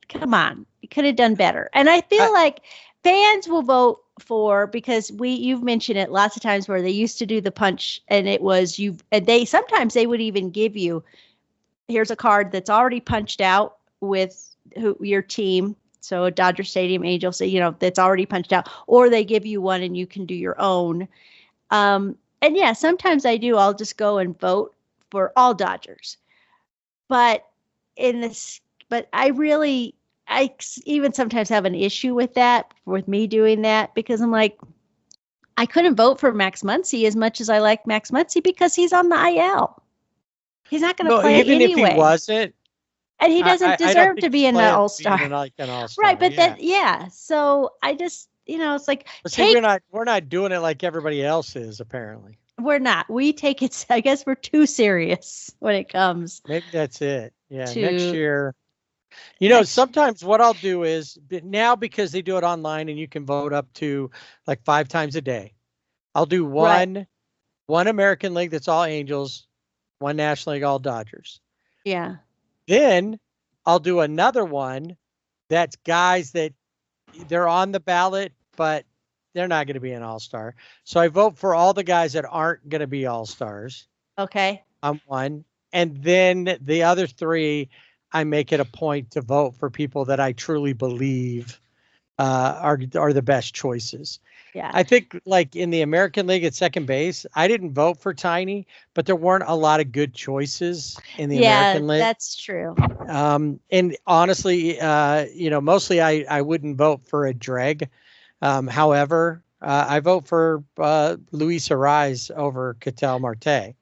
come on, you could have done better. And I feel like fans will vote for, because you've mentioned it lots of times where they used to do the punch, and it was sometimes they would even give you, here's a card that's already punched out with your team. So a Dodger Stadium Angel, that's already punched out, or they give you one and you can do your own. And yeah, sometimes I'll just go and vote for all Dodgers. But I even sometimes have an issue with me doing that, because I'm like, I couldn't vote for Max Muncy as much as I like Max Muncy, because he's on the IL. He's not going to play even anyway. if he wasn't, and he doesn't deserve to be an All-Star. Like an All-Star. Right, but so I just, it's like, we're not doing it like everybody else is, apparently. We're not. We take it, I guess we're too serious when it comes. Maybe that's it. Yeah, next year. Sometimes what I'll do is, now because they do it online and you can vote up to like 5 times a day, I'll do one American League that's all Angels, one National League all Dodgers. Yeah. Then I'll do another one that's guys that they're on the ballot, but they're not going to be an All-Star. So I vote for all the guys that aren't going to be All-Stars. Okay. I'm one. And then the other 3, I make it a point to vote for people that I truly believe are the best choices. Yeah. I think, like in the American League at second base, I didn't vote for Tiny, but there weren't a lot of good choices in the American League. Yeah, that's true. And honestly, mostly I wouldn't vote for a Dreg. However, I vote for Luis Ariz over Ketel Marte.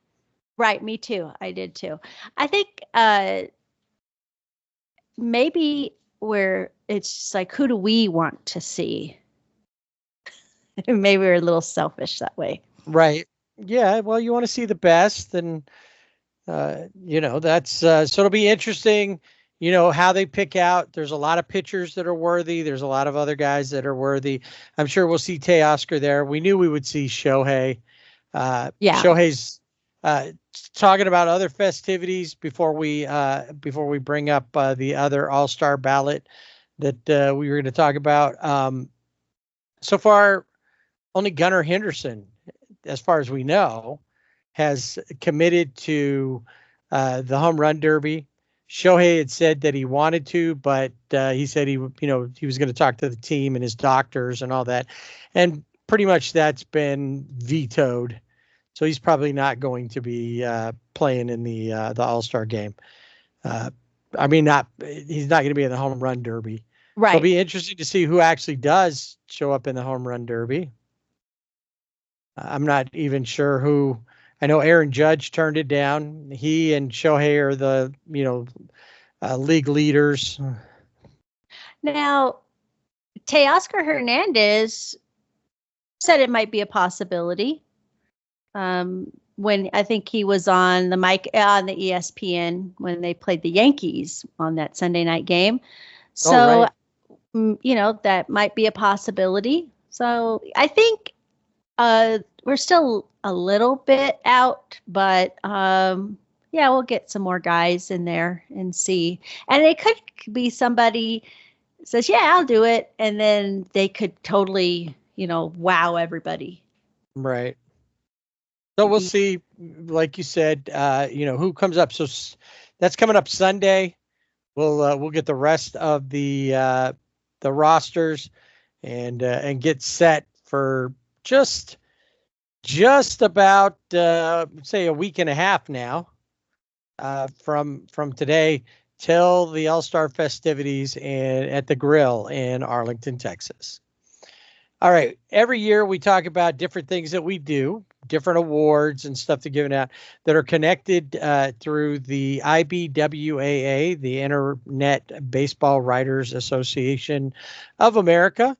Right, me too. I did too. I think maybe where it's just like, who do we want to see? Maybe we're a little selfish that way. Right. Yeah. Well, you want to see the best, and that's so it'll be interesting. How they pick out. There's a lot of pitchers that are worthy. There's a lot of other guys that are worthy. I'm sure we'll see Teoscar there. We knew we would see Shohei. Shohei's talking about other festivities before we bring up the other All-Star ballot that we were going to talk about. So far, only Gunnar Henderson, as far as we know, has committed to the home run derby. Shohei had said that he wanted to, but he said he was going to talk to the team and his doctors and all that, and pretty much that's been vetoed. So he's probably not going to be playing in the All-Star game. He's not going to be in the home run derby. Right. So it'll be interesting to see who actually does show up in the home run derby. I'm not even sure who. I know Aaron Judge turned it down. He and Shohei are the, league leaders. Now, Teoscar Hernandez said it might be a possibility. When I think he was on the mic on the ESPN when they played the Yankees on that Sunday night game. So, that might be a possibility. So I think we're still a little bit out, but we'll get some more guys in there and see. And it could be somebody says, yeah, I'll do it. And then they could totally, wow everybody. Right. So we'll see, like you said, who comes up. So that's coming up Sunday. We'll get the rest of the rosters and get set for just about say a week and a half now from today till the All-Star festivities at the Grill in Arlington, Texas. All right. Every year we talk about different things that we do, different awards and stuff to given out that are connected through the IBWAA, the Internet Baseball Writers Association of America,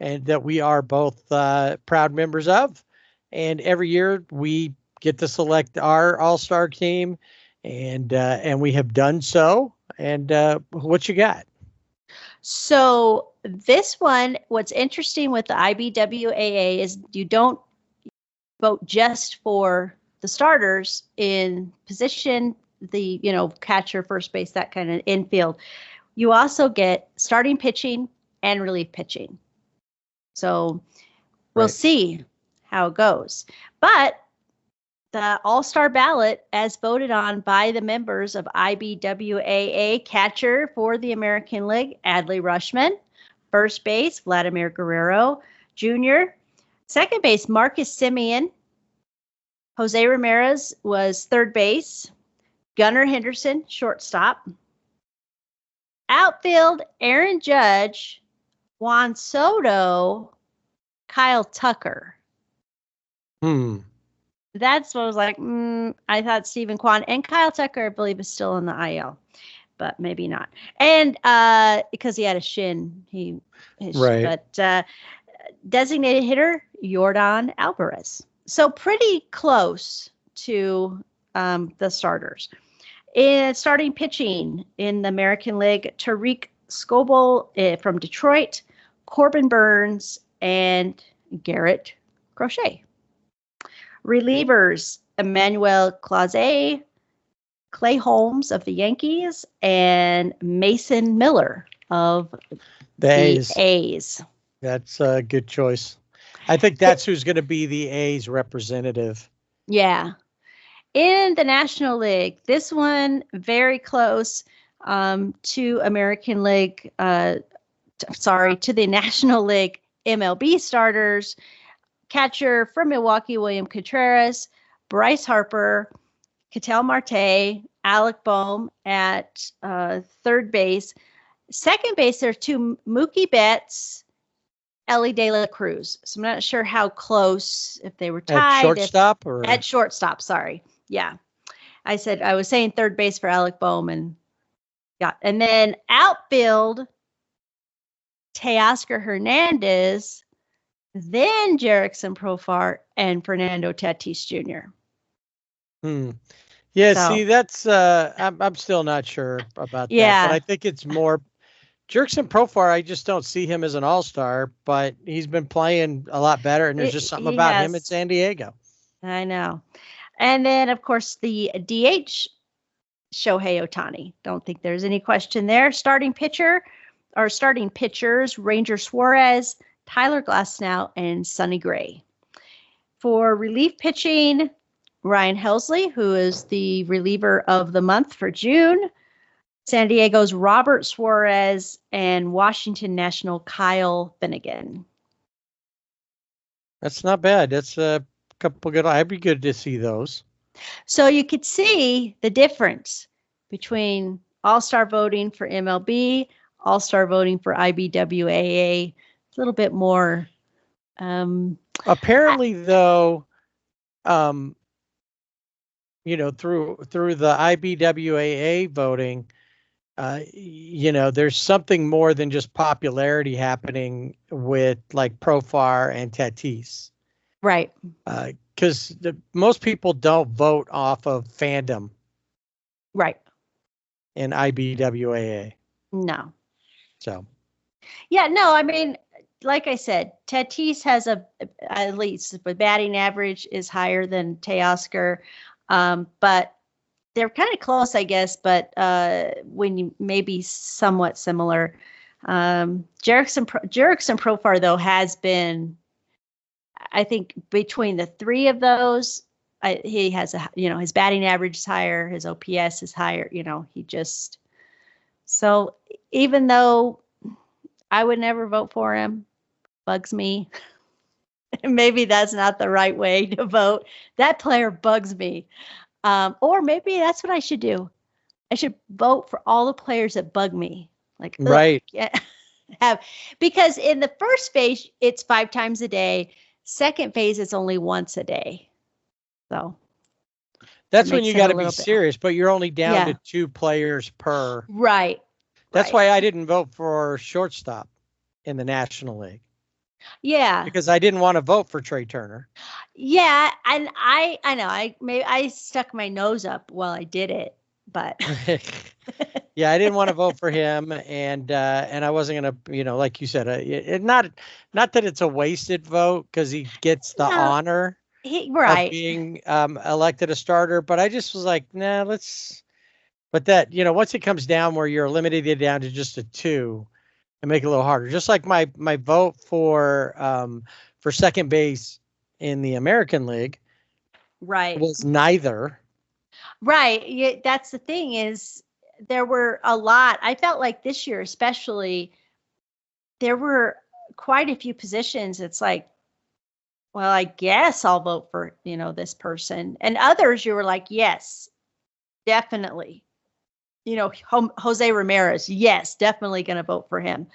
and that we are both proud members of. And every year we get to select our All-Star team, and we have done so. And what you got? So this one, what's interesting with the IBWAA is you don't vote just for the starters in position, the, catcher, first base, that kind of infield, you also get starting pitching and relief pitching. So we'll Right. see how it goes. But the All-Star ballot, as voted on by the members of IBWAA, catcher for the American League, Adley Rushman. First base, Vladimir Guerrero Jr. Second base, Marcus Semien. Jose Ramirez was third base. Gunnar Henderson, shortstop. Outfield, Aaron Judge, Juan Soto, Kyle Tucker. That's what I was like, I thought Stephen Kwan and Kyle Tucker, I believe, is still in the IL, but maybe not. And because he had a shin, Right. But designated hitter, Yordan Alvarez. So pretty close to the starters. In starting pitching in the American League, Tariq Skubal from Detroit, Corbin Burns, and Garrett Crochet. Relievers, Emmanuel Clase, Clay Holmes of the Yankees, and Mason Miller of the A's. That's a good choice. I think that's who's going to be the A's representative. Yeah. In the National League, this one very close to American League, to the National League MLB starters. Catcher from Milwaukee, William Contreras, Bryce Harper, Ketel Marte, Alec Boehm at third base. Second base, there are two, Mookie Betts, Ellie De La Cruz. So I'm not sure how close, if they were tied. At shortstop? At shortstop, sorry. Yeah. I was saying third base for Alec Boehm. And then outfield, Teoscar Hernandez, then Jerickson Profar, and Fernando Tatis Jr. Yeah, so, see, that's I'm still not sure about that. But I think it's more Jerickson Profar. I just don't see him as an all-star, but he's been playing a lot better, and there's just something about him in San Diego. I know. And then, of course, the DH, Shohei Ohtani. Don't think there's any question there. Starting pitchers, Ranger Suarez, Tyler Glasnow, and Sonny Gray. For relief pitching, Ryan Helsley, who is the reliever of the month for June, San Diego's Robert Suarez, and Washington National Kyle Finnegan. That's not bad. That's a couple good. I'd be good to see those. So you could see the difference between All-Star voting for MLB, All-Star voting for IBWAA. A little bit more. Apparently, though, through the IBWAA voting, there's something more than just popularity happening with like Profar and Tatis. Right. Because most people don't vote off of fandom. Right. In IBWAA. No. So. Yeah, no, I mean, like I said, Tatis has at least the batting average is higher than Teoscar, but they're kind of close, I guess. But when you maybe somewhat similar, Jerickson Profar though has been, I think between the three of those, he has his batting average is higher, his OPS is higher. So even though I would never vote for him, bugs me. Maybe that's not the right way to vote. That player bugs me. Or maybe that's what I should do. I should vote for all the players that bug me. Like, right. Yeah. Because in the first phase, it's 5 times a day. Second phase, it's only once a day. So that's when you got to be serious, but you're only down to 2 players per. Right. That's why I didn't vote for shortstop in the National League. Yeah. Because I didn't want to vote for Trey Turner. Yeah, and I know I stuck my nose up while I did it, but yeah, I didn't want to vote for him, and I wasn't gonna, like you said, not that it's a wasted vote because he gets the honor. of being elected a starter. But I just was like, nah, let's. But that, once it comes down where you're eliminated down to just a 2, and make it a little harder. Just like my vote for second base in the American League, Right, was neither. Right. Yeah, that's the thing is there were a lot. I felt like this year, especially, there were quite a few positions. It's like, well, I guess I'll vote for, this person. And others you were like, yes, definitely. Jose Ramirez, yes, definitely going to vote for him.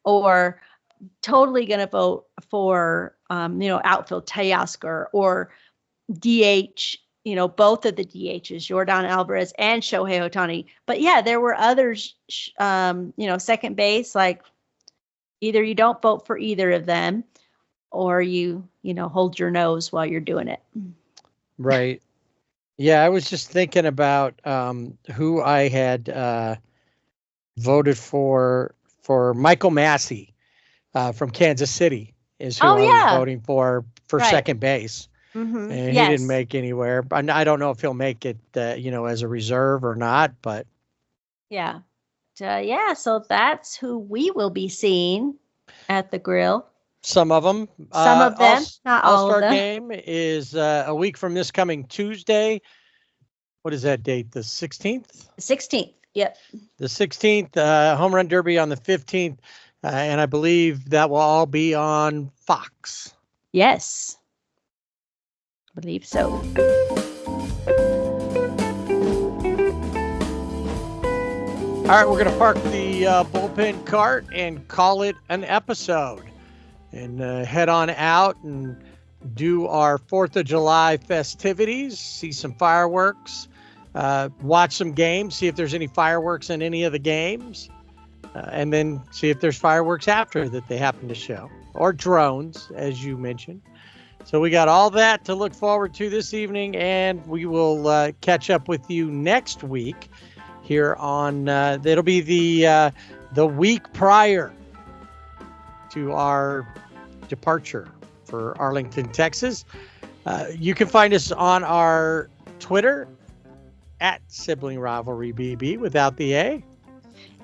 Or totally going to vote for, outfield Teoscar or DH, both of the DHs, Jordan Alvarez and Shohei Ohtani. But yeah, there were others, second base, like either you don't vote for either of them or you hold your nose while you're doing it. Right. Yeah, I was just thinking about who I had voted for Michael Massey from Kansas City is who I was voting for second base. Mm-hmm. And he didn't make anywhere. I don't know if he'll make it, as a reserve or not, but. Yeah. So that's who we will be seeing at the grill. Some of them. Some of them, not all of AllStar them. Game is a week from this coming Tuesday. What is that date? The 16th? 16th. Yep. The 16th, Home Run Derby on the 15th. And I believe that will all be on Fox. Yes. I believe so. All right, we're going to park the bullpen cart and call it an episode. And head on out and do our 4th of July festivities, see some fireworks, watch some games, see if there's any fireworks in any of the games, and then see if there's fireworks after that they happen to show, or drones, as you mentioned. So we got all that to look forward to this evening, and we will catch up with you next week here on, it'll be the week prior to our departure for Arlington, Texas. You can find us on our Twitter at Sibling Rivalry BB without the A.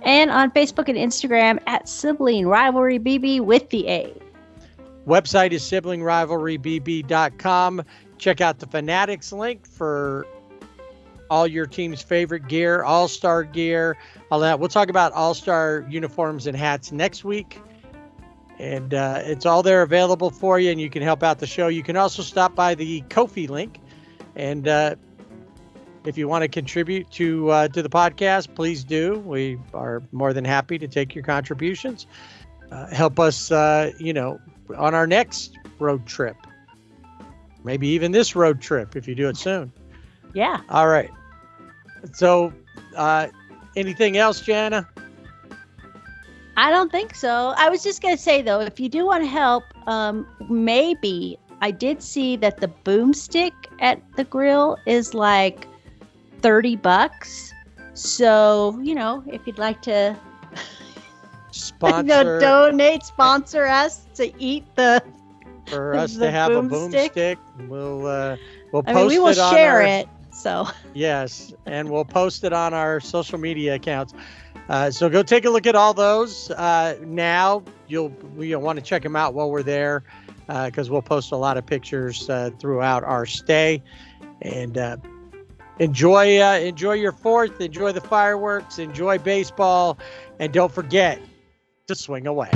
And on Facebook and Instagram at Sibling Rivalry BB with the A. Website is siblingrivalrybb.com. Check out the Fanatics link for all your team's favorite gear, all-star gear, all that. We'll talk about all-star uniforms and hats next week. And it's all there available for you, and you can help out the show. You can also stop by the Ko-fi link. And if you want to contribute to the podcast, please do. We are more than happy to take your contributions. Help us, on our next road trip. Maybe even this road trip if you do it soon. Yeah. All right. So anything else, Jana? I don't think so. I was just going to say, though, if you do want to help, maybe I did see that the boomstick at the grill is like $30. So, if you'd like to sponsor us to eat for us to have a boomstick, we'll post it. We will share it. So yes, and we'll post it on our social media accounts. So go take a look at all those. Now you'll want to check them out while we're there, because we'll post a lot of pictures throughout our stay. And enjoy your 4th. Enjoy the fireworks. Enjoy baseball, and don't forget to swing away.